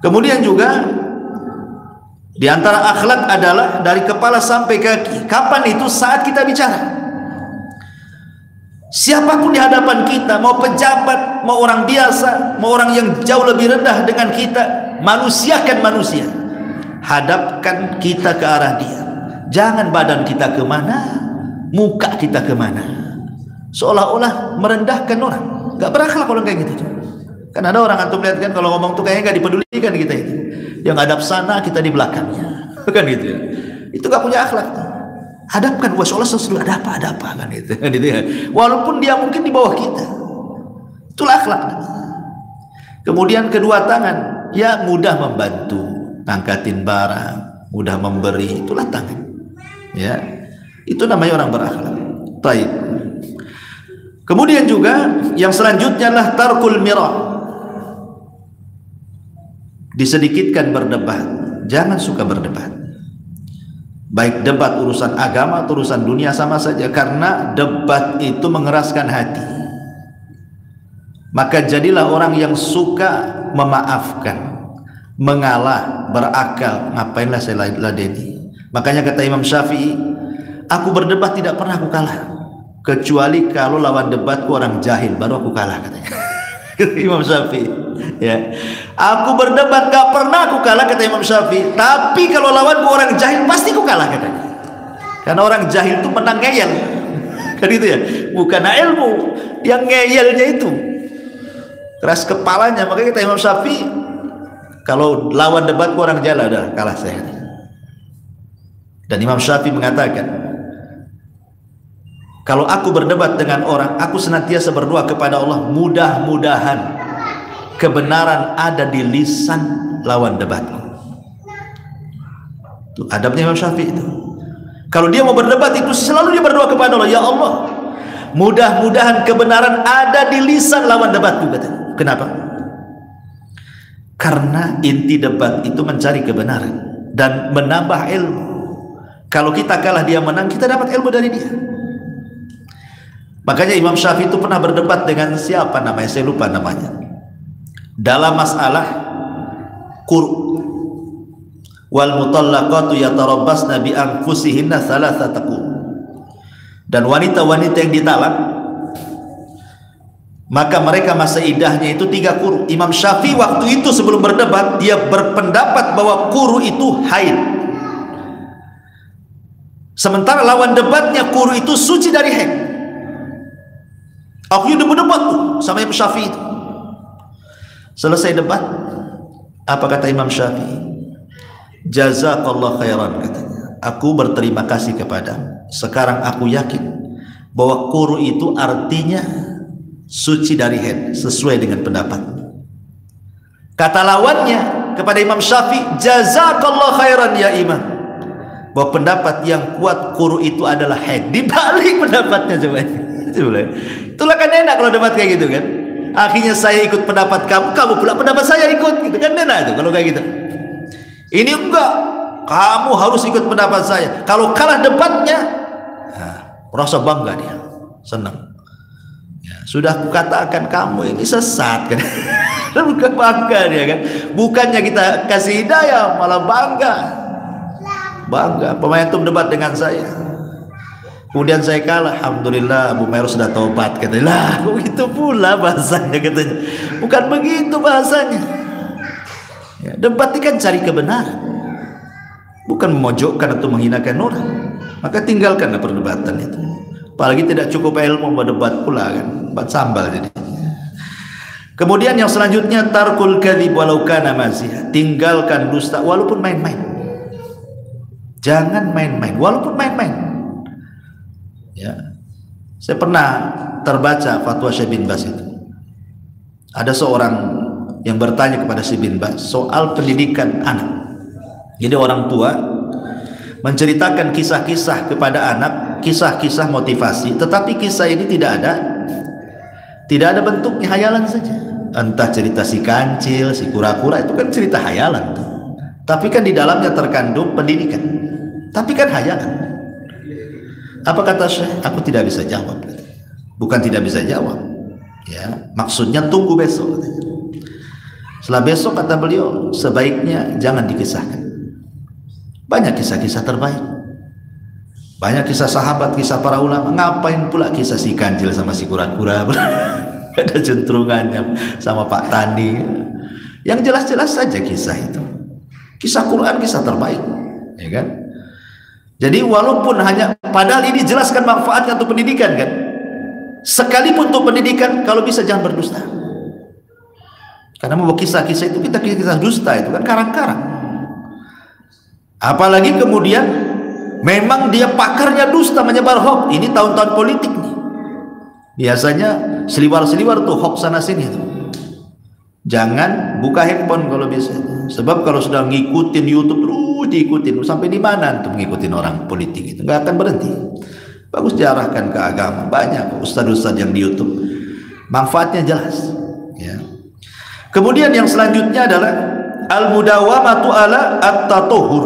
Kemudian juga di antara akhlak adalah dari kepala sampai kaki. Kapan itu? Saat kita bicara. Siapapun di hadapan kita, mau pejabat, mau orang biasa, mau orang yang jauh lebih rendah dengan kita, manusiakan manusia, hadapkan kita ke arah dia. Jangan badan kita kemana, muka kita kemana, seolah-olah merendahkan orang. Gak berakhlak kalau kayak gitu. Kan ada orang, antum lihat kan, kalau ngomong tuh kayaknya gak dipedulikan kita itu. Yang ngadap sana, kita di belakangnya, kan gitu ya. Itu gak punya akhlak tuh. Hadapkan, wah seolah sesuatu ada apa kan gitu ya. Walaupun dia mungkin di bawah kita, itulah akhlak. Kemudian kedua tangan, ya mudah membantu, ngangkatin barang, mudah memberi, itulah tangan ya. Itu namanya orang berakhlak. Baik. Kemudian juga yang selanjutnya adalah tarkul mirah, disedikitkan berdebat. Jangan suka berdebat, baik debat urusan agama atau urusan dunia sama saja, karena debat itu mengeraskan hati. Maka jadilah orang yang suka memaafkan, mengalah, berakal. Ngapainlah saya ladeni. Makanya kata Imam Syafi'i, aku berdebat tidak pernah aku kalah, kecuali kalau lawan debatku orang jahil, baru aku kalah katanya. Imam Syafi'i ya. Aku berdebat gak pernah aku kalah kata Imam Syafi'i, tapi kalau lawanku orang jahil pasti aku kalah katanya. Karena orang jahil itu menang ngeyel kan itu ya, bukan ilmu, yang ngeyelnya itu keras kepalanya. Makanya kata Imam Syafi'i, kalau lawan debatku orang jahil, udah kalah saya. Dan Imam Syafi'i mengatakan, kalau aku berdebat dengan orang, aku senantiasa berdoa kepada Allah, mudah-mudahan kebenaran ada di lisan lawan debatku. Itu adabnya Imam Syafi'i itu. Kalau dia mau berdebat itu selalu dia berdoa kepada Allah, ya Allah, mudah-mudahan kebenaran ada di lisan lawan debatku katanya. Kenapa? Karena inti debat itu mencari kebenaran dan menambah ilmu. Kalau kita kalah dia menang, kita dapat ilmu dari dia. Makanya Imam Syafi'i itu pernah berdebat dengan siapa namanya, saya lupa namanya, dalam masalah qur'. Wal mutallaqatu yatarabbasna bi anfusihinna thalathata qur'. Dan wanita-wanita yang ditalak, maka mereka masa iddahnya itu 3 qur'. Imam Syafi'i waktu itu sebelum berdebat, dia berpendapat bahwa qur' itu haid. Sementara lawan debatnya qur' itu suci dari haid. Aku udah berdebat tuh sama Imam Syafi'i itu. Selesai debat, apa kata Imam Syafi'i? Jazakallah khairan katanya. Aku berterima kasih kepadamu. Sekarang aku yakin bahwa qur' itu artinya suci dari haid, sesuai dengan pendapat. Kata lawannya kepada Imam Syafi'i, jazakallah khairan ya imam, bahwa pendapat yang kuat qur' itu adalah haid. Dibalik pendapatnya coba. Itulah kan enak kalau debat kayak gitu kan. Akhirnya saya ikut pendapat kamu, kamu pula pendapat saya ikut, gitu kan enak itu kalau kayak gitu. Ini enggak, kamu harus ikut pendapat saya. Kalau kalah debatnya, merasa bangga dia, senang. Ya, sudah kukatakan kamu ini sesat kan. Bukan bangga dia kan. Bukannya kita kasih hidayah malah bangga. Bangga. Pemain itu debat dengan saya. Kemudian saya kalah. Alhamdulillah Abu Mairo sudah taubat katanya. Lah begitu pula bahasanya katanya. Bukan begitu bahasanya. Ya, debat ini kan cari kebenaran. Bukan memojokkan atau menghinakan orang. Maka tinggalkanlah perdebatan itu. Apalagi tidak cukup ilmu berdebat pula kan. Buat sambal jadi. Kemudian yang selanjutnya tarkul kadzib walau kana mazih. Tinggalkan dusta walaupun main-main. Jangan main-main walaupun main-main. Ya. Saya pernah terbaca fatwa Syekh bin Baz itu. Ada seorang yang bertanya kepada Syekh bin Baz soal pendidikan anak. Jadi orang tua menceritakan kisah-kisah kepada anak, kisah-kisah motivasi, tetapi kisah ini tidak ada bentuknya, hayalan saja. Entah cerita si kancil, si kura-kura, itu kan cerita hayalan tuh. Tapi kan di dalamnya terkandung pendidikan. Tapi kan hayalan. Apa kata Syekh? Aku tidak bisa jawab. Bukan tidak bisa jawab. Ya, maksudnya tunggu besok. Setelah besok kata beliau, sebaiknya jangan dikisahkan. Banyak kisah-kisah terbaik. Banyak kisah sahabat, kisah para ulama. Ngapain pula kisah si kancil sama si kura-kura? Ada cenderungannya sama Pak Tani. Yang jelas-jelas saja kisah itu. Kisah Quran, kisah terbaik, ya kan? Jadi walaupun hanya, padahal ini jelaskan manfaatnya untuk pendidikan kan? Sekalipun untuk pendidikan, kalau bisa jangan berdusta. Karena mau kisah-kisah itu kita kisah dusta itu kan karang-karang. Apalagi kemudian memang dia pakarnya dusta, menyebar hoax. Ini tahun-tahun politik nih. Biasanya seliwar-seliwar tuh hoax sana sini tuh. Jangan buka handphone kalau bisa. Sebab kalau sudah ngikutin YouTube terus diikutin, sampai di mana untuk ngikutin orang politik itu? Nggak akan berhenti. Bagus diarahkan ke agama. Banyak ustaz-ustaz yang di YouTube. Manfaatnya jelas. Ya. Kemudian yang selanjutnya adalah al-mudawamatu ala at-tatuhur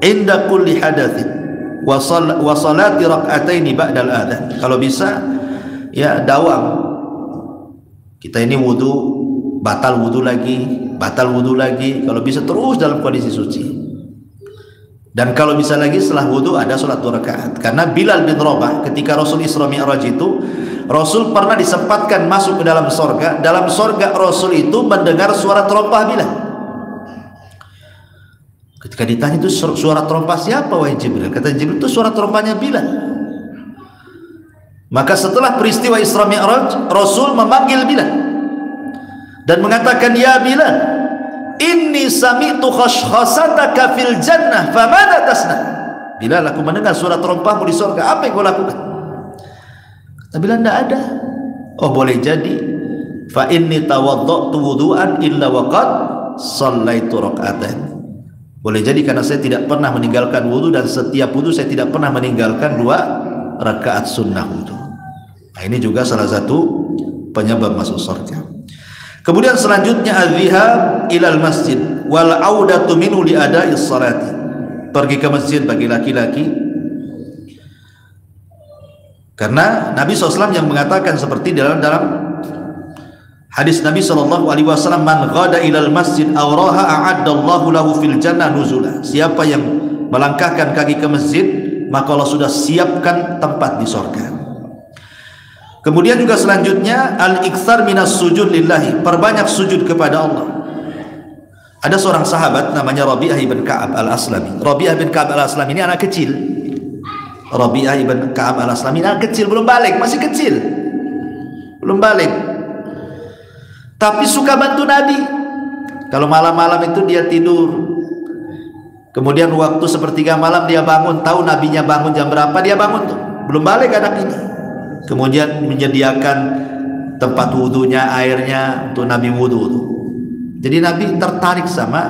inda kulli hadatsin wa salati rak'ataini ba'dal adzan. Kalau bisa ya dawam. Kita ini wudu, batal wudu lagi, kalau bisa terus dalam kondisi suci. Dan kalau bisa lagi setelah wudu ada sholat 2 rakaat. Karena Bilal bin Rabah ketika Rasul Isra Mi'raj itu, Rasul pernah disempatkan masuk ke dalam sorga. Dalam sorga Rasul itu mendengar suara terompah Bilal. Ketika ditanya itu suara terompah siapa wahai Jibril? Kata Jibril itu suara terompahnya Bilal. Maka setelah peristiwa Isra Mi'raj, Rasul memanggil Bilal dan mengatakan, ya Bilal, inni sami'tu khashkhasataka fil jannah famada tasna. Bilal, aku mendengar suara terompahmu di surga, apa yang kau lakukan? Kata Bilal, tidak ada. Oh boleh jadi, fa inni tawadda'tu wudu'an illa waqad sallaitu rak'atan. Boleh jadi karena saya tidak pernah meninggalkan wudu, dan setiap wudu saya tidak pernah meninggalkan 2 rakaat sunnah wudu. Nah, ini juga salah satu penyebab masuk surga. Kemudian selanjutnya az-zihab ilal masjid wal audatu minhu li ada'is salati. Pergi ke masjid bagi laki-laki. Karena Nabi SAW yang mengatakan seperti dalam hadis Nabi SAW, man ghada ilal masjid awraha a'addallahu lahu fil jannah nuzula. Siapa yang melangkahkan kaki ke masjid, maka Allah sudah siapkan tempat di surga. Kemudian juga selanjutnya al-iktsar minas sujud lillahi, perbanyak sujud kepada Allah. Ada seorang sahabat namanya Rabi'ah ibn Ka'ab al-Aslami. Rabi'ah ibn Ka'ab al-Aslami ini anak kecil. Rabi'ah ibn Ka'ab al-Aslami ini anak kecil, belum balik, masih kecil, belum balik. Tapi suka bantu Nabi. Kalau malam-malam itu dia tidur, kemudian waktu sepertiga malam dia bangun, tahu nabinya bangun jam berapa, dia bangun tuh, belum balik anak ini. Kemudian menyediakan tempat wudunya, airnya untuk Nabi wudu. Jadi Nabi tertarik sama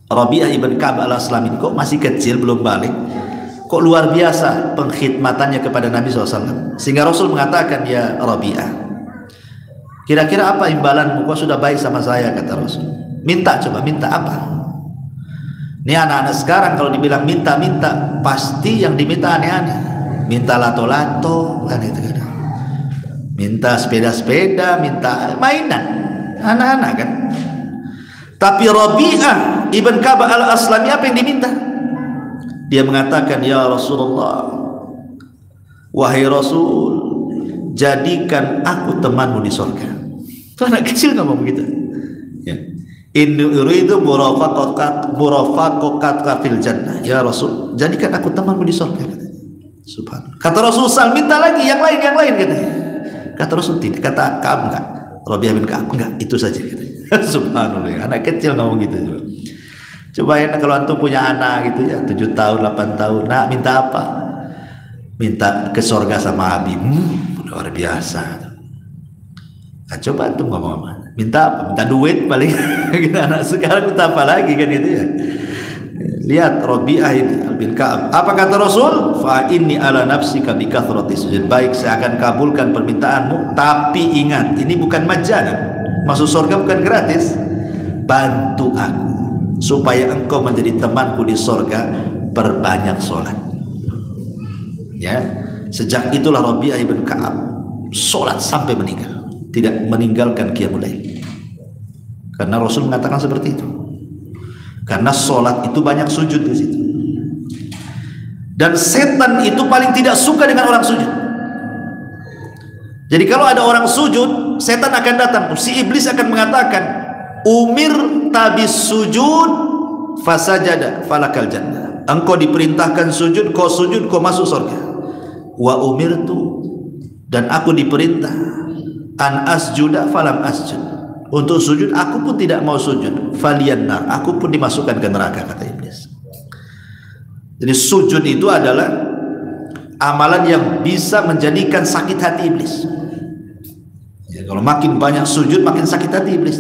Rabi'ah ibn Ka'ab al-Aslami. Kok masih kecil belum balik, kok luar biasa pengkhidmatannya kepada Nabi SAW. Sehingga Rasul mengatakan, ya Rabi'ah, kira-kira apa imbalanmu? Kau sudah baik sama saya, kata Rasul. Minta, coba minta apa? Ini anak-anak sekarang kalau dibilang minta-minta, pasti yang diminta aneh-aneh. Minta lato-lato kan itu kan. minta sepeda-sepeda, minta mainan anak-anak kan. Tapi Rabi'ah ibn Ka'ab al-Aslami apa yang diminta? Dia mengatakan, ya Rasulullah, wahai Rasul, jadikan aku temanmu di surga. Itu anak kecil ngomong begitu ya. Inni uridu murafaqaka fil jannah, ya Rasul, jadikan aku temanmu di surga. Subhanallah. Kata Rasul, minta lagi yang lain katanya. Kata Rasul tidak, kata Ka'ab enggak, Rabi'ah bin Ka'ab enggak, itu saja katanya. Subhanallah, anak kecil ngomong gitu juga. Coba ya kalau antum punya anak gitu ya, 7 tahun, 8 tahun, nak minta apa? Minta ke surga sama Habib. Luar biasa. Nah, coba antum ngomong apa? Minta apa? Minta duit paling. Anak sekarang minta apa lagi kan itu ya? Lihat Rabi'ah bin Ka'ab. Apa kata Rasul? Fa inni ala nafsika bi kathrati sujud. Baik, saya akan kabulkan permintaanmu, tapi ingat, ini bukan majanan. Masuk surga bukan gratis. Bantu aku supaya engkau menjadi temanku di surga, perbanyak sholat. Ya, sejak itulah Rabi'ah bin Ka'ab sholat sampai meninggal, tidak meninggalkan qiyamul lail. Karena Rasul mengatakan seperti itu. Karena sholat itu banyak sujud di situ. Dan setan itu paling tidak suka dengan orang sujud. Jadi kalau ada orang sujud, setan akan datang. Si iblis akan mengatakan, umir tabis sujud fasajada falakal jannah. Engkau diperintahkan sujud, kau sujud, kau masuk surga. Wa umirtu, dan aku diperintah an asjuda falam asjud, untuk sujud aku pun tidak mau sujud, faliannar, aku pun dimasukkan ke neraka, kata iblis. Jadi sujud itu adalah amalan yang bisa menjadikan sakit hati iblis ya. Kalau makin banyak sujud makin sakit hati iblis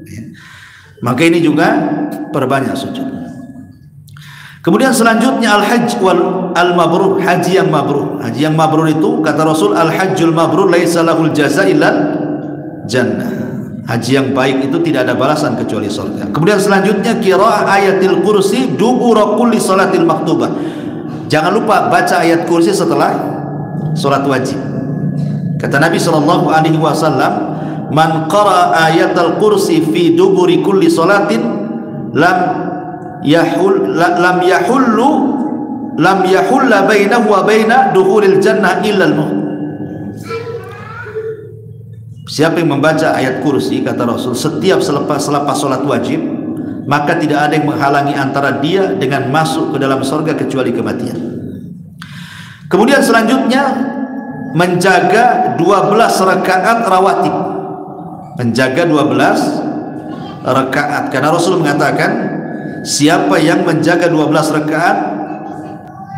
ya. Maka ini juga perbanyak sujud. Kemudian selanjutnya al-hajj wal al-mabrur, haji yang mabrur. Haji yang mabrur itu kata Rasul, al-hajjul mabrur laisa lahul jaza illal jannah. Haji yang baik itu tidak ada balasan kecuali surga. Kemudian selanjutnya qiraah ayatil kursi dubura kulli salatil maktubah. Jangan lupa baca ayat kursi setelah salat wajib. Kata Nabi sallallahu alaihi wasallam, man qara'a ayatal kursi fi duburi kulli salatin lam yahulla bainahu wa baina dukhulil jannah illa al-maut. Siapa yang membaca ayat kursi, kata Rasul, setiap selepas sholat wajib, maka tidak ada yang menghalangi antara dia dengan masuk ke dalam surga kecuali kematian. Kemudian selanjutnya menjaga 12 rakaat rawatib. Menjaga 12 rakaat, karena Rasul mengatakan, siapa yang menjaga 12 rakaat,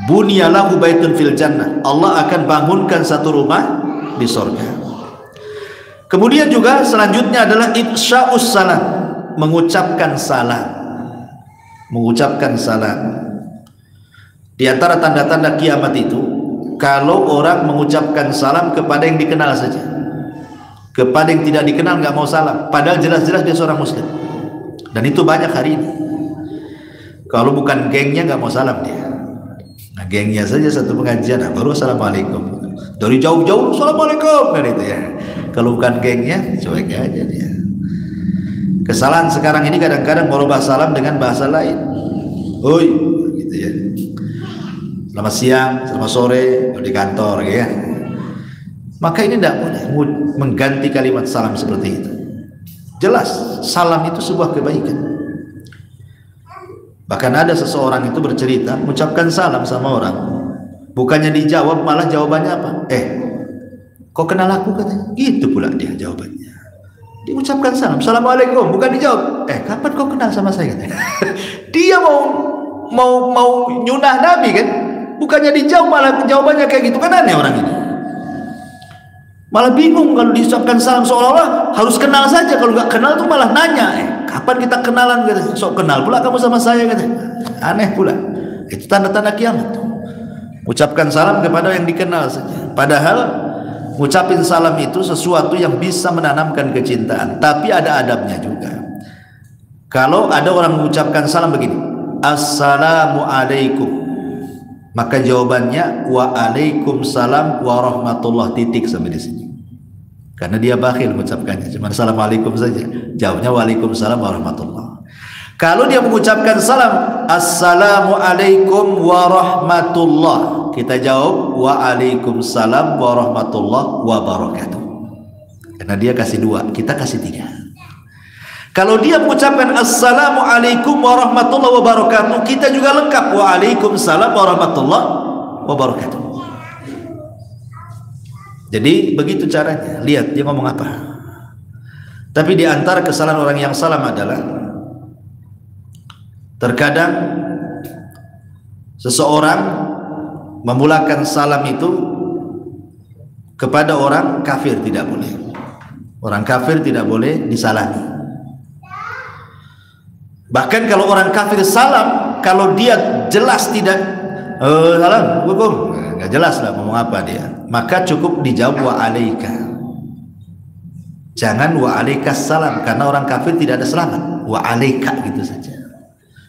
bunyalahu baitun fil jannah, Allah akan bangunkan satu rumah di surga. Kemudian juga selanjutnya adalah ifsya'us salam, mengucapkan salam. Mengucapkan salam. Di antara tanda-tanda kiamat itu, kalau orang mengucapkan salam kepada yang dikenal saja. Kepada yang tidak dikenal nggak mau salam, padahal jelas-jelas dia seorang muslim. Dan itu banyak hari ini. Kalau bukan gengnya nggak mau salam dia. Nah, gengnya saja satu pengajian, nah, baru assalamualaikum. Dari jauh-jauh assalamualaikum kan itu ya. Kalau bukan gengnya cuek aja dia. Kesalahan sekarang ini kadang-kadang merubah salam dengan bahasa lain. Oi gitu ya. Selamat siang, selamat sore di kantor ya. Maka ini tidak boleh mengganti kalimat salam seperti itu. Jelas salam itu sebuah kebaikan. Bahkan ada seseorang itu bercerita mengucapkan salam sama orang, bukannya dijawab malah jawabannya apa? Kau kenal aku katanya. Gitu pula dia jawabannya. Diucapkan salam, assalamualaikum, bukan dijawab. Kapan kau kenal sama saya katanya. Dia mau nyunah Nabi kan, bukannya dijawab malah jawabannya kayak gitu. Kan aneh orang ini. Malah bingung kalau diucapkan salam, seolah-olah harus kenal saja. Kalau nggak kenal tuh malah nanya, kapan kita kenalan katanya. Sok kenal pula kamu sama saya katanya. Aneh pula. Itu tanda-tanda kiamat. Ucapkan salam kepada yang dikenal saja. Padahal ngucapin salam itu sesuatu yang bisa menanamkan kecintaan, tapi ada adabnya juga. Kalau ada orang mengucapkan salam begini, assalamualaikum, maka jawabannya waalaikumsalam warahmatullah, titik sampai di sini. karena dia bakhil mengucapkannya, cuma assalamualaikum saja. Jawabnya waalaikumsalam warahmatullah. Kalau dia mengucapkan salam, assalamualaikum warahmatullah, kita jawab waalaikumsalam warahmatullah wabarakatuh. Karena dia kasih 2, kita kasih 3. Kalau dia mengucapkan assalamualaikum warahmatullahi wabarakatuh, kita juga lengkap waalaikumsalam warahmatullahi wabarakatuh. Jadi begitu caranya. Lihat dia ngomong apa. Tapi di antara kesalahan orang yang salam adalah terkadang seseorang memulakan salam itu kepada orang kafir, tidak boleh. Orang kafir tidak boleh disalami. Bahkan kalau orang kafir salam, kalau dia jelas tidak salam, hukum, nggak jelas lah ngomong apa dia, maka cukup dijawab wa alaika. Jangan wa alaikas salam, karena orang kafir tidak ada selamat. Wa alaika gitu saja.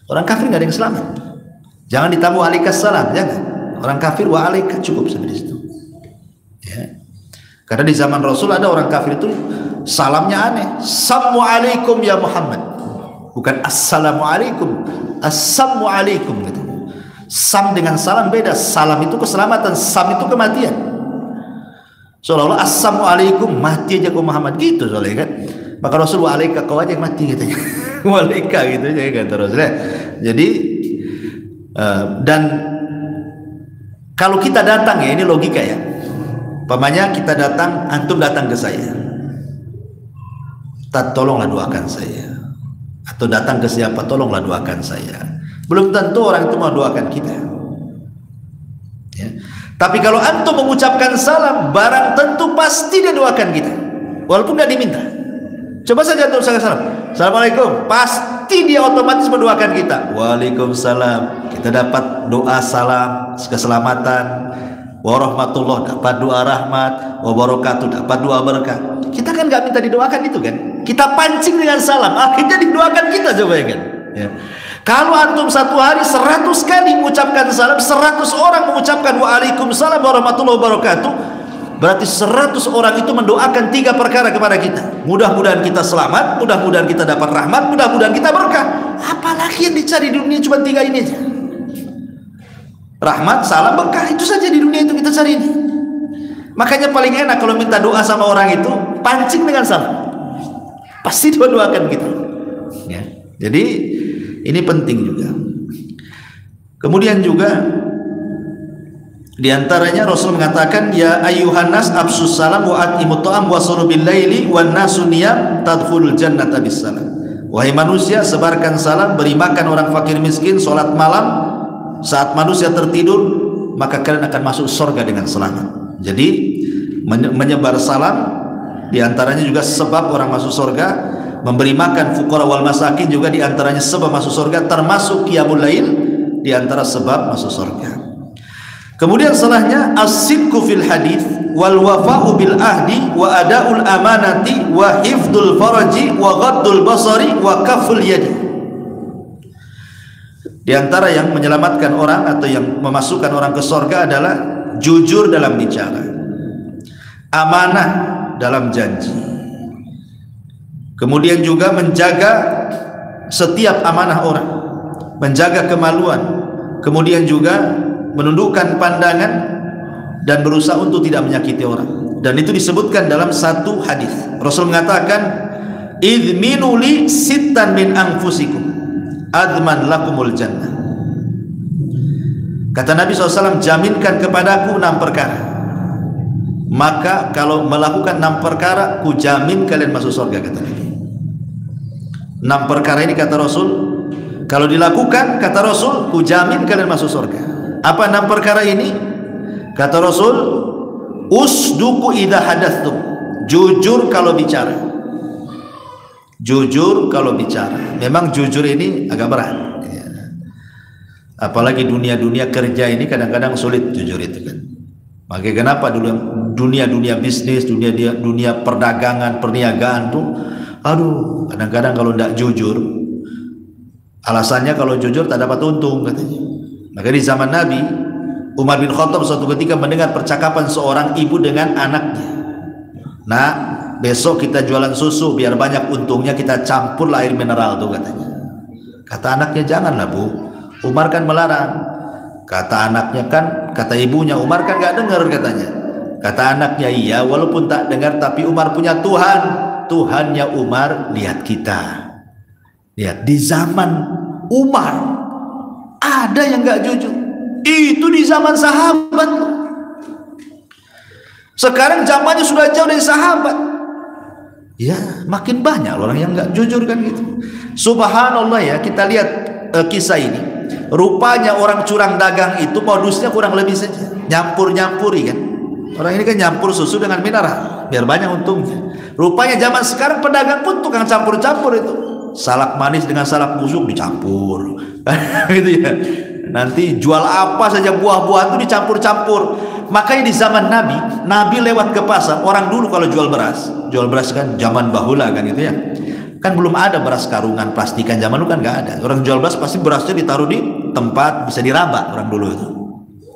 Orang kafir nggak ada yang selamat. Jangan ditambah wa alaikas salam, jangan. Orang kafir wa alaika cukup sampai di situ. Ya. Karena di zaman Rasul ada orang kafir itu salamnya aneh. Assalamualaikum ya Muhammad. Bukan assalamualaikum, assalamualaikum gitu. Sam dengan salam beda. Salam itu keselamatan, sam itu kematian. Seolah-olah assalamualaikum, mati aja kau Muhammad gitu soalnya kan. Maka Rasul wa alaika, kau aja yang mati gitu. Wa alaika gitu ya kata Rasul. Jadi dan kalau kita datang ya, ini logika ya. Pamannya kita datang, antum datang ke saya. Tolonglah doakan saya. Atau datang ke siapa, tolonglah doakan saya. Belum tentu orang itu mau doakan kita ya. Tapi kalau antum mengucapkan salam, barang tentu pasti dia doakan kita, walaupun gak diminta. Coba saja antum salam, assalamualaikum, pasti dia otomatis mendoakan kita. Waalaikumsalam, kita dapat doa salam keselamatan. Warahmatullah, dapat doa rahmat. Wabarakatuh, dapat doa berkah. Kita kan gak minta didoakan itu kan, kita pancing dengan salam, akhirnya didoakan kita. Coba ya kan ya. Kalau antum satu hari 100 kali mengucapkan salam, 100 orang mengucapkan waalaikumsalam warahmatullahi wabarakatuh, berarti 100 orang itu mendoakan 3 perkara kepada kita. Mudah-mudahan kita selamat, mudah-mudahan kita dapat rahmat, mudah-mudahan kita berkah. Apalagi yang dicari di dunia, cuma 3 ini aja. Rahmat, salam, berkah, itu saja di dunia itu kita cari ini. Makanya paling enak kalau minta doa sama orang itu pancing dengan salam, pasti dia doakan kita ya. Jadi ini penting juga. Kemudian juga diantaranya Rasul mengatakan ya ayyuhan nas absus salam wa atimut ta'am wa sallu bil laili wan nasu niyam tadkhulul jannata bis salam. Wahai manusia, sebarkan salam, beri makan orang fakir miskin, salat malam saat manusia tertidur, maka kalian akan masuk surga dengan selamat. Jadi menyebar salam diantaranya juga sebab orang masuk surga. Memberi makan fuqara wal masakin juga diantaranya sebab masuk surga, termasuk qiyamul lail diantara sebab masuk surga. Kemudian setelahnya as-sidqu fil hadits wal wafa'u bil ahdi wa ada'ul amanati wa hifdzul faraji wa ghaddul basari wa kaful yadi. Di antara yang menyelamatkan orang atau yang memasukkan orang ke surga adalah jujur dalam bicara, amanah dalam janji, kemudian juga menjaga setiap amanah orang, menjaga kemaluan, kemudian juga menundukkan pandangan dan berusaha untuk tidak menyakiti orang. Dan itu disebutkan dalam satu hadis. Rasul mengatakan, "Idminu li sittan min anfusikum adman lakumul jannah." Kata Nabi SAW, jaminkan kepadaku 6 perkara, maka kalau melakukan 6 perkara, ku jamin kalian masuk surga, kata Nabi. 6 perkara ini kata Rasul, kalau dilakukan, kata Rasul, ku jamin kalian masuk surga. Apa 6 perkara ini? Kata Rasul, usduku idha hadatstum, jujur kalau bicara. Jujur kalau bicara. Memang jujur ini agak berat ya. Apalagi dunia-dunia kerja ini kadang-kadang sulit jujur itu kan. Makanya kenapa dulu dunia bisnis, dunia perdagangan, perniagaan tuh, aduh, kadang-kadang kalau tidak jujur, alasannya kalau jujur tak dapat untung katanya. Maka di zaman Nabi, Umar bin Khattab suatu ketika mendengar percakapan seorang ibu dengan anaknya. Nah, besok kita jualan susu biar banyak untungnya, kita campurlah air mineral tuh katanya. Kata anaknya, janganlah Bu, Umar kan melarang. Kata anaknya kan, kata ibunya, Umar kan gak dengar katanya. Kata anaknya, iya walaupun tak dengar tapi Umar punya Tuhan. Tuhannya Umar lihat kita. Lihat di zaman Umar ada yang gak jujur, itu di zaman sahabat. Sekarang zamannya sudah jauh dari sahabat. Ya makin banyak orang yang gak jujur kan gitu. Subhanallah ya, kita lihat kisah ini. Rupanya orang curang dagang itu modusnya kurang lebih saja nyampur-nyampuri kan. Orang ini kan nyampur susu dengan mineral biar banyak untungnya. Rupanya zaman sekarang pedagang pun tukang campur-campur itu. Salak manis dengan salak busuk dicampur gitu ya. Nanti jual apa saja buah-buahan itu dicampur-campur. Makanya di zaman Nabi lewat ke pasar. Orang dulu kalau jual beras kan zaman bahula kan gitu ya. Kan belum ada beras karungan plastikan, zaman dulu kan nggak ada. Orang jual beras pasti berasnya ditaruh di tempat bisa diraba orang dulu itu.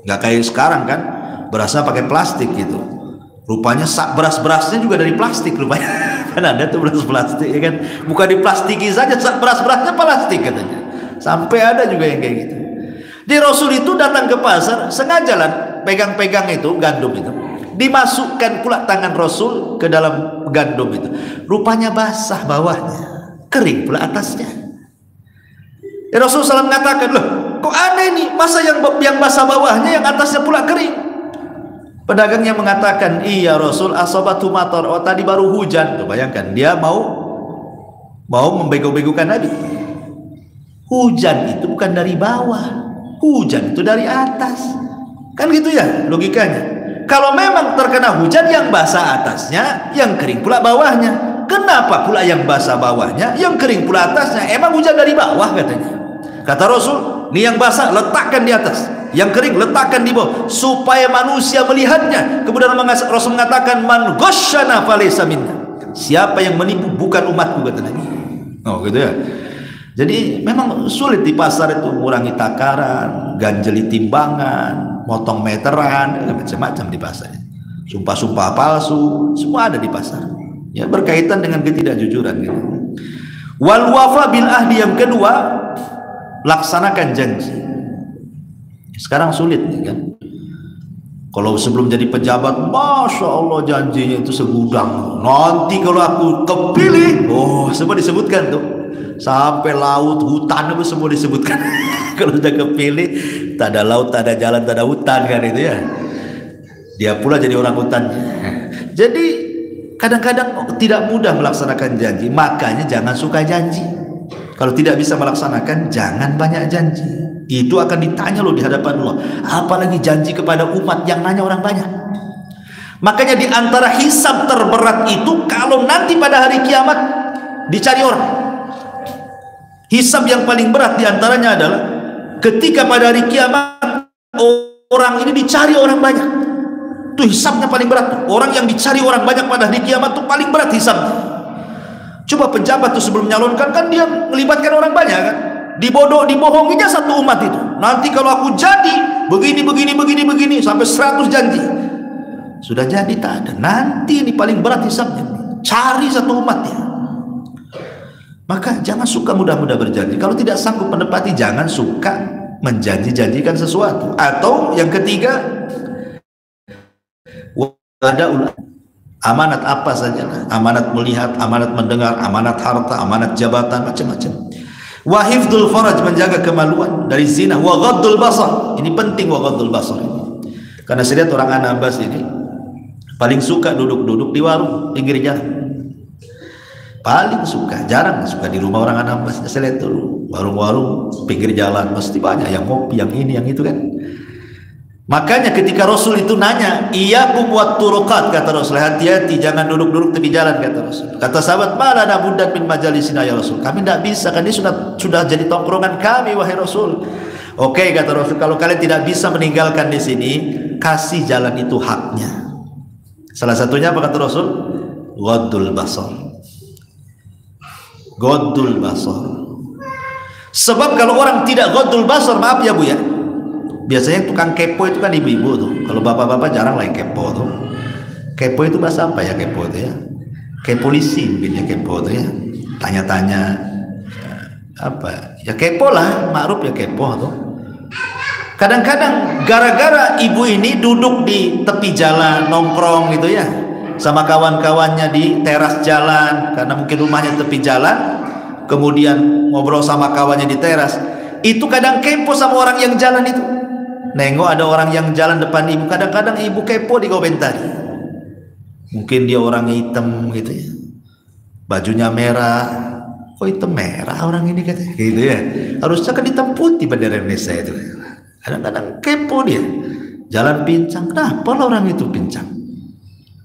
Nggak kayak sekarang kan, berasnya pakai plastik gitu. Rupanya beras-berasnya juga dari plastik rupanya. Kan ada tuh beras plastik ya kan, bukan diplastiki saja, beras-berasnya plastik katanya. Sampai ada juga yang kayak gitu. Di Rasul itu datang ke pasar, sengaja lah pegang-pegang itu gandum itu, dimasukkan pula tangan Rasul ke dalam gandum itu. Rupanya basah bawahnya, kering pula atasnya. Rasul SAW mengatakan, loh kok aneh nih, masa yang basah bawahnya, yang atasnya pula kering? Pedagangnya mengatakan, iya Rasul, asabatu matar, oh tadi baru hujan. Tuh, bayangkan, dia mau membego-begokan Nabi. Hujan itu bukan dari bawah, hujan itu dari atas. Kan gitu ya logikanya. Kalau memang terkena hujan, yang basah atasnya, yang kering pula bawahnya. Kenapa pula yang basah bawahnya, yang kering pula atasnya? Emang hujan dari bawah katanya. Kata Rasul, ini yang basah letakkan di atas, yang kering letakkan di bawah, supaya manusia melihatnya. Kemudian Rasul mengatakan, man ghasyana falaysa minna. Siapa yang menipu bukan umatku, kata Nabi. Oh gitu ya. Jadi memang sulit di pasar itu mengurangi takaran, ganjeli timbangan, motong meteran, macam-macam di pasar. Sumpah-sumpah palsu, semua ada di pasar. Ya berkaitan dengan ketidakjujuran gitu. Wal wafa bil ahdi, yang kedua, laksanakan janji. Sekarang sulit nih kan. Kalau sebelum jadi pejabat, masya Allah janjinya itu segudang. Nanti kalau aku kepilih, oh semua disebutkan tuh. Sampai laut, hutan itu semua disebutkan. Kalau sudah kepilih, tak ada laut, tak ada jalan, tak ada hutan kan itu ya. Dia pula jadi orang hutan. Jadi kadang-kadang tidak mudah melaksanakan janji. Makanya jangan suka janji. Kalau tidak bisa melaksanakan, jangan banyak janji. Itu akan ditanya loh di hadapan Allah. Apalagi janji kepada umat yang nanya orang banyak. Makanya di antara hisab terberat itu kalau nanti pada hari kiamat dicari orang. Hisab yang paling berat diantaranya adalah ketika pada hari kiamat orang ini dicari orang banyak. Itu hisabnya paling berat. Orang yang dicari orang banyak pada hari kiamat itu paling berat hisabnya. Coba pejabat itu sebelum menyalonkan kan dia melibatkan orang banyak kan. Dibohonginya satu umat itu. Nanti kalau aku jadi begini sampai 100 janji. Sudah jadi tak ada. Nanti ini paling berat hisabnya. Cari satu umat ya. Maka jangan suka mudah-mudah berjanji. Kalau tidak sanggup menepati, jangan suka menjanji-janjikan sesuatu. Atau yang ketiga, ada amanat apa saja, amanat melihat, amanat mendengar, amanat harta, amanat jabatan, macam-macam. Wa hifdzul faraj, menjaga kemaluan dari zina. Wa ghaddul basar, ini penting, wa ghaddul basar. Karena saya lihat orang Anambas ini paling suka duduk-duduk di warung pinggir jalan. Paling suka, jarang suka di rumah orang Anambas. Saya lihat dulu warung-warung pinggir jalan pasti banyak yang ngopi, yang ini, yang itu kan. Makanya ketika Rasul itu nanya, iyyakum wat turuqat, kata Rasul, hati-hati jangan duduk-duduk tepi jalan, kata Rasul. Kata sahabat, malana buddat min majalisina ya Rasul. Kami tidak bisa, kan ini sudah jadi tongkrongan kami wahai Rasul. Oke, kata Rasul, kalau kalian tidak bisa meninggalkan di sini, kasih jalan itu haknya. Salah satunya apa kata Rasul? Ghaddul basar. Ghaddul basar. Sebab kalau orang tidak ghaddul basar, maaf ya Bu ya, biasanya tukang kepo itu kan ibu-ibu tuh. Kalau bapak-bapak jarang lah yang kepo tuh. Kepo itu bahasa apa ya kepo itu ya? kayak polisi mungkin ya, kepo tuh ya, tanya-tanya apa ya, kepo lah, ma'ruf ya kepo tuh. Kadang-kadang gara-gara ibu ini duduk di tepi jalan nongkrong gitu ya sama kawan-kawannya di teras jalan, karena mungkin rumahnya tepi jalan, kemudian ngobrol sama kawannya di teras, itu kadang kepo sama orang yang jalan itu. Nengok ada orang yang jalan depan ibu, kadang-kadang ibu kepo dikomentari. Mungkin dia orang hitam gitu ya, bajunya merah, kok hitam merah orang ini katanya gitu ya, harusnya kan hitam putih bendera Indonesia itu. Kadang-kadang kepo dia, jalan pincang, kenapa lah orang itu pincang?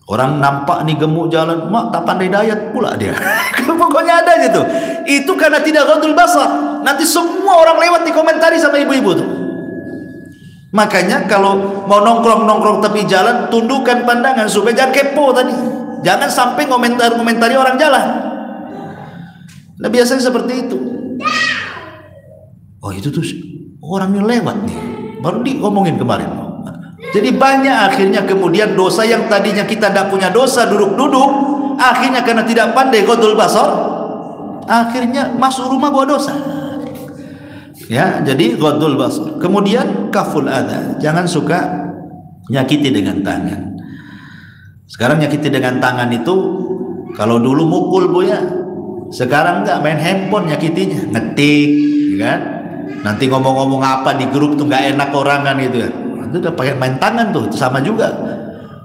Orang nampak nih gemuk jalan, mak tak pandai diet pula dia. Pokoknya ada gitu. Itu karena tidak ghadul basar. Nanti semua orang lewat dikomentari sama ibu-ibu tuh. Makanya kalau mau nongkrong-nongkrong tepi jalan, tundukkan pandangan supaya jangan kepo tadi. Jangan sampai komentari orang jalan. Nah biasanya seperti itu. Oh itu tuh orangnya lewat nih, baru diomongin kemarin. Jadi banyak akhirnya kemudian dosa yang tadinya kita tidak punya dosa, duduk-duduk, akhirnya karena tidak pandai ghadul basar, akhirnya masuk rumah bawa dosa. Ya, jadi ghadul basar. Kemudian kaful adha, jangan suka nyakiti dengan tangan. Sekarang nyakiti dengan tangan itu, kalau dulu mukul bu ya, sekarang enggak, main handphone nyakitinya, ngetik, kan? Nanti ngomong-ngomong apa di grup tuh nggak enak orangan gitu ya. Itu udah pakai main tangan tuh, sama juga.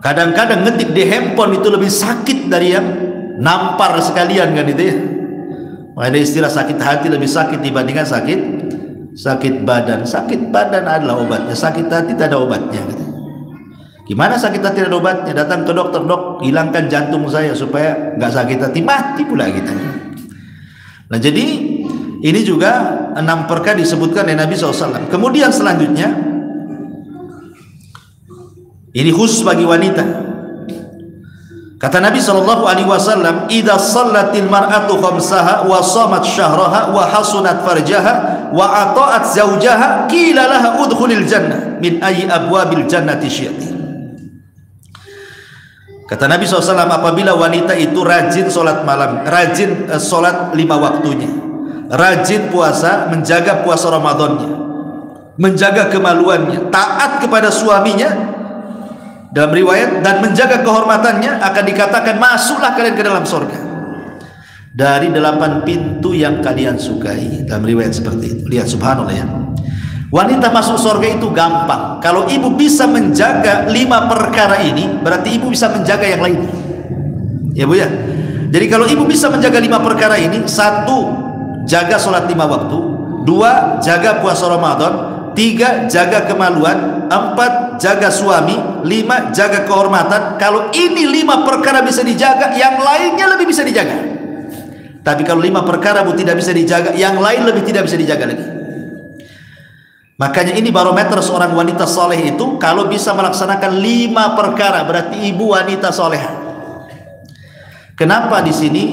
Kadang-kadang ngetik di handphone itu lebih sakit dari yang nampar sekalian kan itu ya. Ada istilah sakit hati lebih sakit dibandingkan sakit badan. Sakit badan adalah obatnya, sakit hati tidak ada obatnya. Gimana sakit hati ada obatnya? Datang ke dokter, dok, hilangkan jantung saya supaya nggak sakit hati, mati pula kita. Nah jadi ini juga 6 perkara disebutkan oleh Nabi SAW. Kemudian selanjutnya, ini khusus bagi wanita. Kata Nabi SAW, "Idza shallatil mar'atu khamsaha wa shamat syahraha wa hasunat farjaha wa ata'at zawjaha qila laha udkhulil jannah min ayyi abwabil jannati syi'ti." Kata Nabi SAW, apabila wanita itu rajin sholat malam, rajin sholat 5 waktunya, rajin puasa, menjaga puasa Ramadannya, menjaga kemaluannya, taat kepada suaminya dalam riwayat, dan menjaga kehormatannya, akan dikatakan masuklah kalian ke dalam surga dari 8 pintu yang kalian sukai. Dalam riwayat seperti itu. Lihat, subhanallah ya, wanita masuk surga itu gampang. Kalau ibu bisa menjaga 5 perkara ini, berarti ibu bisa menjaga yang lain. Ya bu ya. Jadi kalau ibu bisa menjaga 5 perkara ini, 1, jaga sholat 5 waktu, 2, jaga puasa Ramadan, 3, jaga kemaluan, 4, jaga suami, 5, jaga kehormatan. Kalau ini 5 perkara bisa dijaga, yang lainnya lebih bisa dijaga. Tapi kalau 5 perkara bu tidak bisa dijaga, yang lain lebih tidak bisa dijaga lagi. Makanya ini barometer seorang wanita soleh itu, kalau bisa melaksanakan 5 perkara, berarti ibu wanita soleh. Kenapa di sini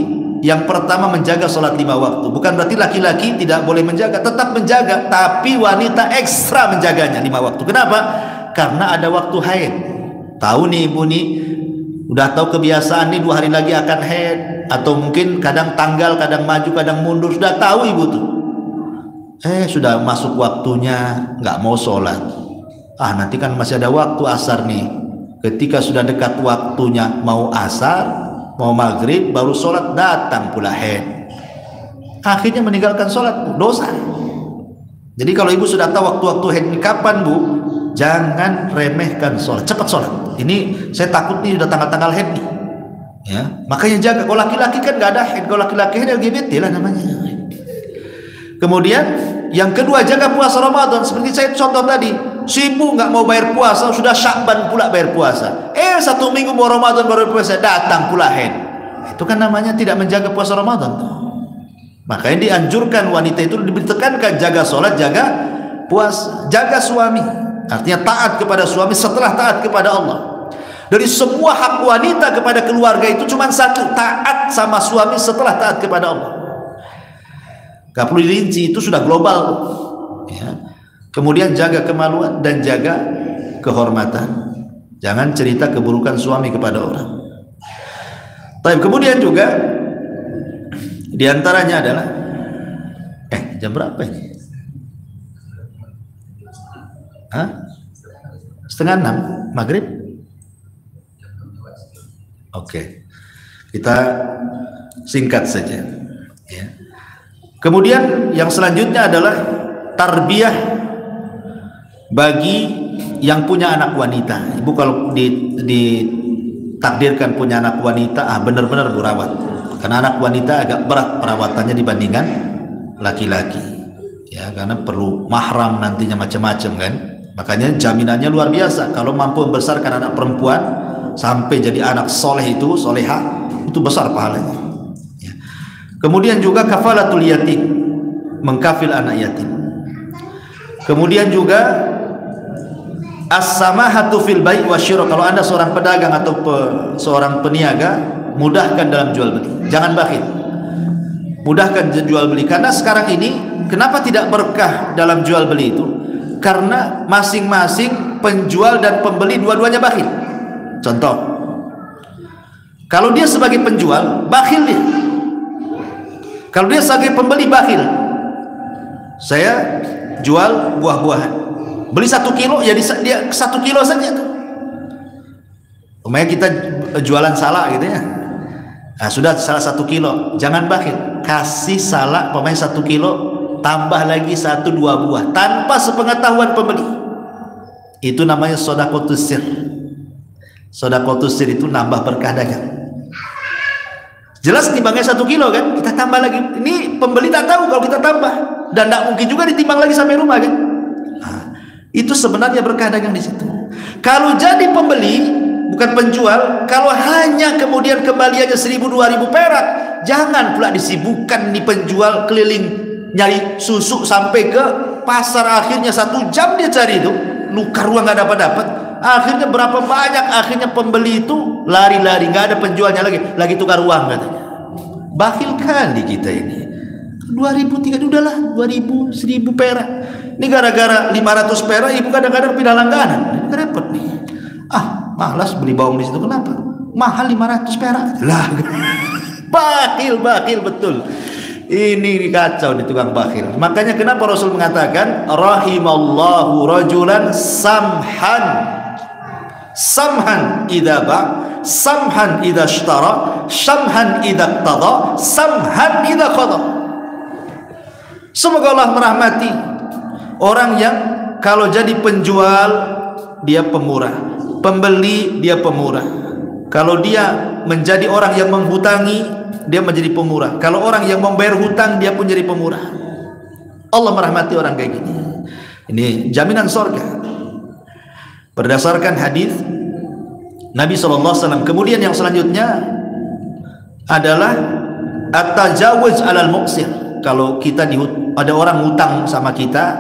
yang pertama menjaga sholat 5 waktu? Bukan berarti laki-laki tidak boleh menjaga, tetap menjaga, tapi wanita ekstra menjaganya 5 waktu. Kenapa? Karena ada waktu haid. Tahu nih ibu nih, udah tahu kebiasaan nih 2 hari lagi akan haid, atau mungkin kadang tanggal, kadang maju, kadang mundur, sudah tahu ibu tuh. Sudah masuk waktunya, nggak mau sholat. Nanti kan masih ada waktu asar nih. Ketika sudah dekat waktunya mau asar, mau maghrib, baru sholat, datang pula haid. Akhirnya meninggalkan sholat, dosa. Jadi kalau ibu sudah tahu waktu-waktu haid ini kapan bu, jangan remehkan sholat, cepat sholat. Ini saya takut nih udah tanggal-tanggal haid nih. Ya, makanya jaga. Kalau laki-laki kan nggak ada haid, kalau laki-laki haid LGBT lah namanya. Kemudian yang kedua, jaga puasa Ramadan. Seperti saya contoh tadi, sibuk nggak mau bayar puasa, sudah Syakban pula bayar puasa. 1 minggu mau Ramadan baru puasa, datang pula haid. Itu kan namanya tidak menjaga puasa Ramadan. Makanya dianjurkan wanita itu ditekankan jaga sholat, jaga puasa, jaga suami. Artinya taat kepada suami setelah taat kepada Allah. Dari semua hak wanita kepada keluarga itu cuma 1, taat sama suami setelah taat kepada Allah. Gak perlu dirinci, itu sudah global ya. Kemudian jaga kemaluan dan jaga kehormatan. Jangan cerita keburukan suami kepada orang. Tapi kemudian juga diantaranya adalah jam berapa ini? Hah? 5:30 maghrib? Oke, kita singkat saja. Ya. Kemudian yang selanjutnya adalah tarbiyah bagi yang punya anak wanita. Ibu kalau ditakdirkan punya anak wanita, benar-benar berawat. Karena anak wanita agak berat perawatannya dibandingkan laki-laki. Ya, karena perlu mahram nantinya macam-macam kan. Makanya jaminannya luar biasa. Kalau mampu membesarkan anak perempuan sampai jadi anak soleh itu, solehah, itu besar pahalanya. Ya. Kemudian juga kafalatul yatim, mengkafil anak yatim. Kemudian juga as-samahatu fil bai' wasyira. Kalau Anda seorang pedagang atau seorang peniaga, mudahkan dalam jual beli. Jangan bakhil. Mudahkan jual beli, karena sekarang ini kenapa tidak berkah dalam jual beli itu? Karena masing-masing penjual dan pembeli dua-duanya bakhil. Contoh, kalau dia sebagai penjual, bakhil dia. Kalau dia sebagai pembeli, bakhil. Saya jual buah-buahan, beli 1 kilo, ya dia 1 kilo saja. Umpamanya kita jualan salak gitu ya. Nah, sudah salah 1 kilo, jangan bakhil. Kasih salak umpamanya 1 kilo, tambah lagi 1-2 buah tanpa sepengetahuan pembeli. Itu namanya shadaqatus sir. Shadaqatus sir itu nambah berkah dagang. Jelas timbangnya 1 kilo kan, kita tambah lagi. Ini pembeli tak tahu kalau kita tambah, dan tidak mungkin juga ditimbang lagi sampai rumah kan. Nah, itu sebenarnya berkah dagang di situ. Kalau jadi pembeli bukan penjual, kalau hanya kemudian kembaliannya 1.000-2.000 perak, jangan pula disibukkan nih penjual keliling nyari susu sampai ke pasar, akhirnya 1 jam dia cari itu, nukar uang nggak dapat. Akhirnya berapa banyak, akhirnya pembeli itu lari-lari, nggak ada penjualnya lagi tukar uang katanya. Bakhil kali kita ini. 2.000, 3.000, udahlah 2.000, 1.000 perak. Ini gara-gara 500 perak ibu kadang-kadang pindah langganan. Ini repot nih. Malas beli bawang di situ, kenapa? Mahal 500 perak. Lah, bakhil betul. Ini kacau di tukang bakhil. Makanya kenapa Rasul mengatakan rahimallahu rajulan samhan idza ba', samhan idza ishtara, samhan idza iqtada, samhan idza qada. Semoga Allah merahmati orang yang kalau jadi penjual dia pemurah, pembeli dia pemurah. Kalau dia menjadi orang yang menghutangi, dia menjadi pemurah. Kalau orang yang membayar hutang, dia pun jadi pemurah. Allah merahmati orang kayak gini. Ini jaminan surga berdasarkan hadis Nabi SAW. Kemudian yang selanjutnya adalah at-tajawuz 'alal muqsir. Kalau kita ada orang hutang sama kita,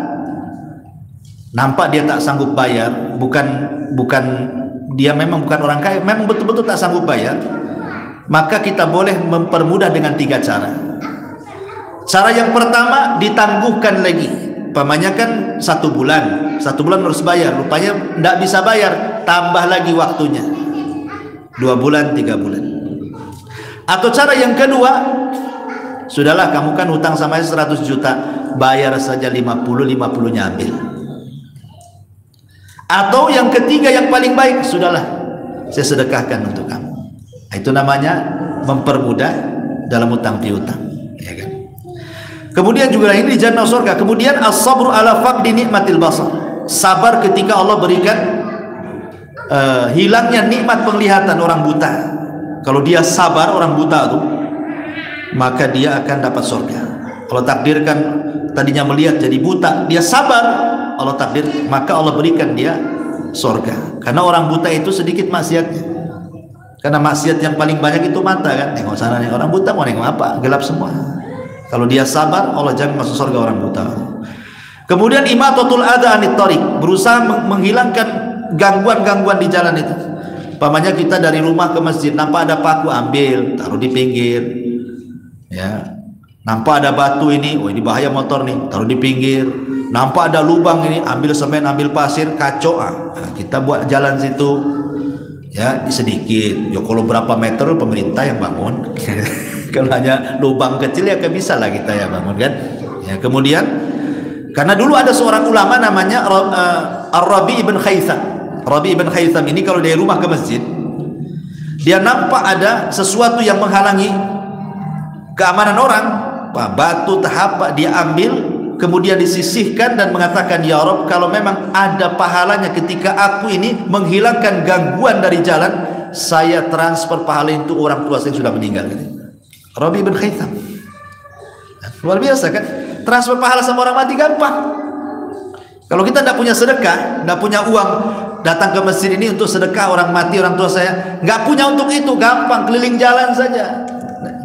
nampak dia tak sanggup bayar, bukan dia memang bukan orang kaya, memang betul-betul tak sanggup bayar, maka kita boleh mempermudah dengan 3 cara. Cara yang pertama, ditangguhkan lagi. Umpamanya kan 1 bulan harus bayar, rupanya tidak bisa bayar, tambah lagi waktunya 2 bulan, 3 bulan. Atau cara yang kedua, sudahlah kamu kan hutang sama saya 100 juta, bayar saja 50-nya ambil. Atau yang ketiga yang paling baik, sudahlah saya sedekahkan untuk kamu. Itu namanya mempermudah dalam hutang piutang, ya kan? Kemudian juga ini jannah surga. Kemudian as-sabru ala faqdi nikmatil basar. Sabar ketika Allah berikan hilangnya nikmat penglihatan orang buta. Kalau dia sabar orang buta itu, maka dia akan dapat surga. Allah takdirkan tadinya melihat jadi buta, dia sabar, Allah takdir, maka Allah berikan dia surga. Karena orang buta itu sedikit maksiatnya. Karena maksiat yang paling banyak itu mata kan. Nengok sana, nengok orang buta, mau nengok apa? Gelap semua. Kalau dia sabar, Allah jamin masuk surga orang buta. Kemudian imatatul adza anit thariq, berusaha menghilangkan gangguan-gangguan di jalan itu. Umpamanya kita dari rumah ke masjid, nampak ada paku, ambil, taruh di pinggir. Ya. Nampak ada batu ini, oh ini bahaya motor nih, taruh di pinggir. Nampak ada lubang ini, ambil semen, ambil pasir, kacau, kita buat jalan situ. ya sedikit. Ya kalau berapa meter pemerintah yang bangun. Kalau hanya lubang kecil ya bisa lah kita ya bangun kan. Ya, kemudian karena dulu ada seorang ulama namanya Ar-Rabi ibn Khaytham. Rabi ibn Khaytham ini kalau dari rumah ke masjid, dia nampak ada sesuatu yang menghalangi keamanan orang, batu tahap dia ambil, kemudian disisihkan dan mengatakan, ya Rabb, kalau memang ada pahalanya ketika aku ini menghilangkan gangguan dari jalan, saya transfer pahala itu orang tua saya yang sudah meninggal. Rabi bin Khaytham, luar biasa kan, transfer pahala sama orang mati gampang. Kalau kita tidak punya sedekah, tidak punya uang, datang ke masjid ini untuk sedekah orang mati orang tua saya, nggak punya untuk itu, gampang, keliling jalan saja,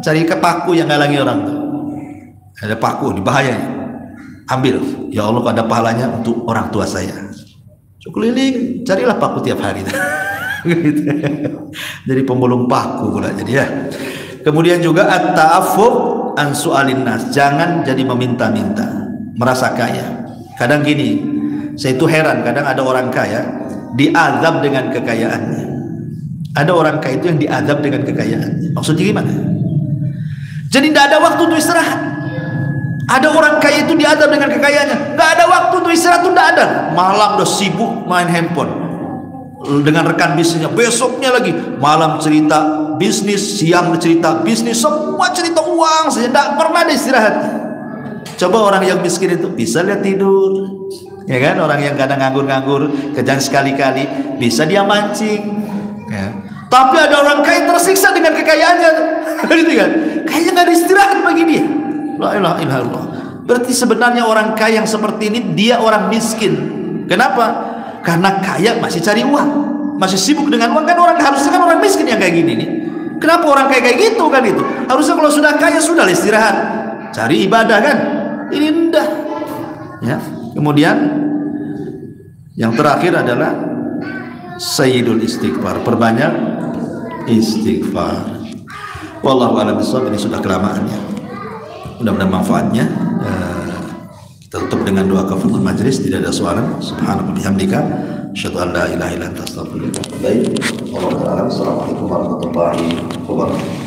cari ke paku yang ngalangi orang tuh. Ada paku, ini bahaya, ambil, ya Allah ada pahalanya untuk orang tua saya. So, keliling, carilah paku tiap hari. Jadi pemulung paku pula jadi ya. Kemudian juga at-ta'affuf an su'alin nas, jangan jadi meminta-minta, merasa kaya. Kadang gini, saya itu heran, kadang ada orang kaya diazab dengan kekayaannya. Ada orang kaya itu yang diazab dengan kekayaannya. Maksudnya gimana? Jadi tidak ada waktu untuk istirahat. Ada orang kaya itu diazab dengan kekayaannya, tidak ada waktu untuk istirahat, itu tidak ada. Malam udah sibuk main handphone dengan rekan bisnisnya, besoknya lagi malam cerita bisnis, siang cerita bisnis, semua cerita uang saja, tidak pernah ada istirahat. Coba orang yang miskin itu bisa lihat tidur, ya kan? Orang yang kadang nganggur-nganggur, kerjaan sekali-kali, bisa dia mancing, ya. Tapi ada orang kaya tersiksa dengan kekayaannya, gitu kan? Kayaknya nggak ada istirahat bagi dia. La ilaha illallah. Berarti sebenarnya orang kaya yang seperti ini dia orang miskin. Kenapa? Karena kaya masih cari uang, masih sibuk dengan uang. Kan orang harusnya kan orang miskin yang kayak gini nih. Kenapa orang kayak gitu kan itu? Harusnya kalau sudah kaya sudah istirahat, cari ibadah kan. Ini enggak. Ya. Kemudian yang terakhir adalah sayyidul istighfar, perbanyak istighfar. Wallahu a'lam bishawab. Ini sudah kelamaannya. Mudah-mudahan manfaatnya. Kita tutup dengan doa kafaratul majlis. Tidak ada soalan. Subhanallah bihamdika asyhadu an la ilaha illa anta astaghfiruka wa atubu ilaik. Wallahu a'lam. Assalamualaikum warahmatullahi wabarakatuh.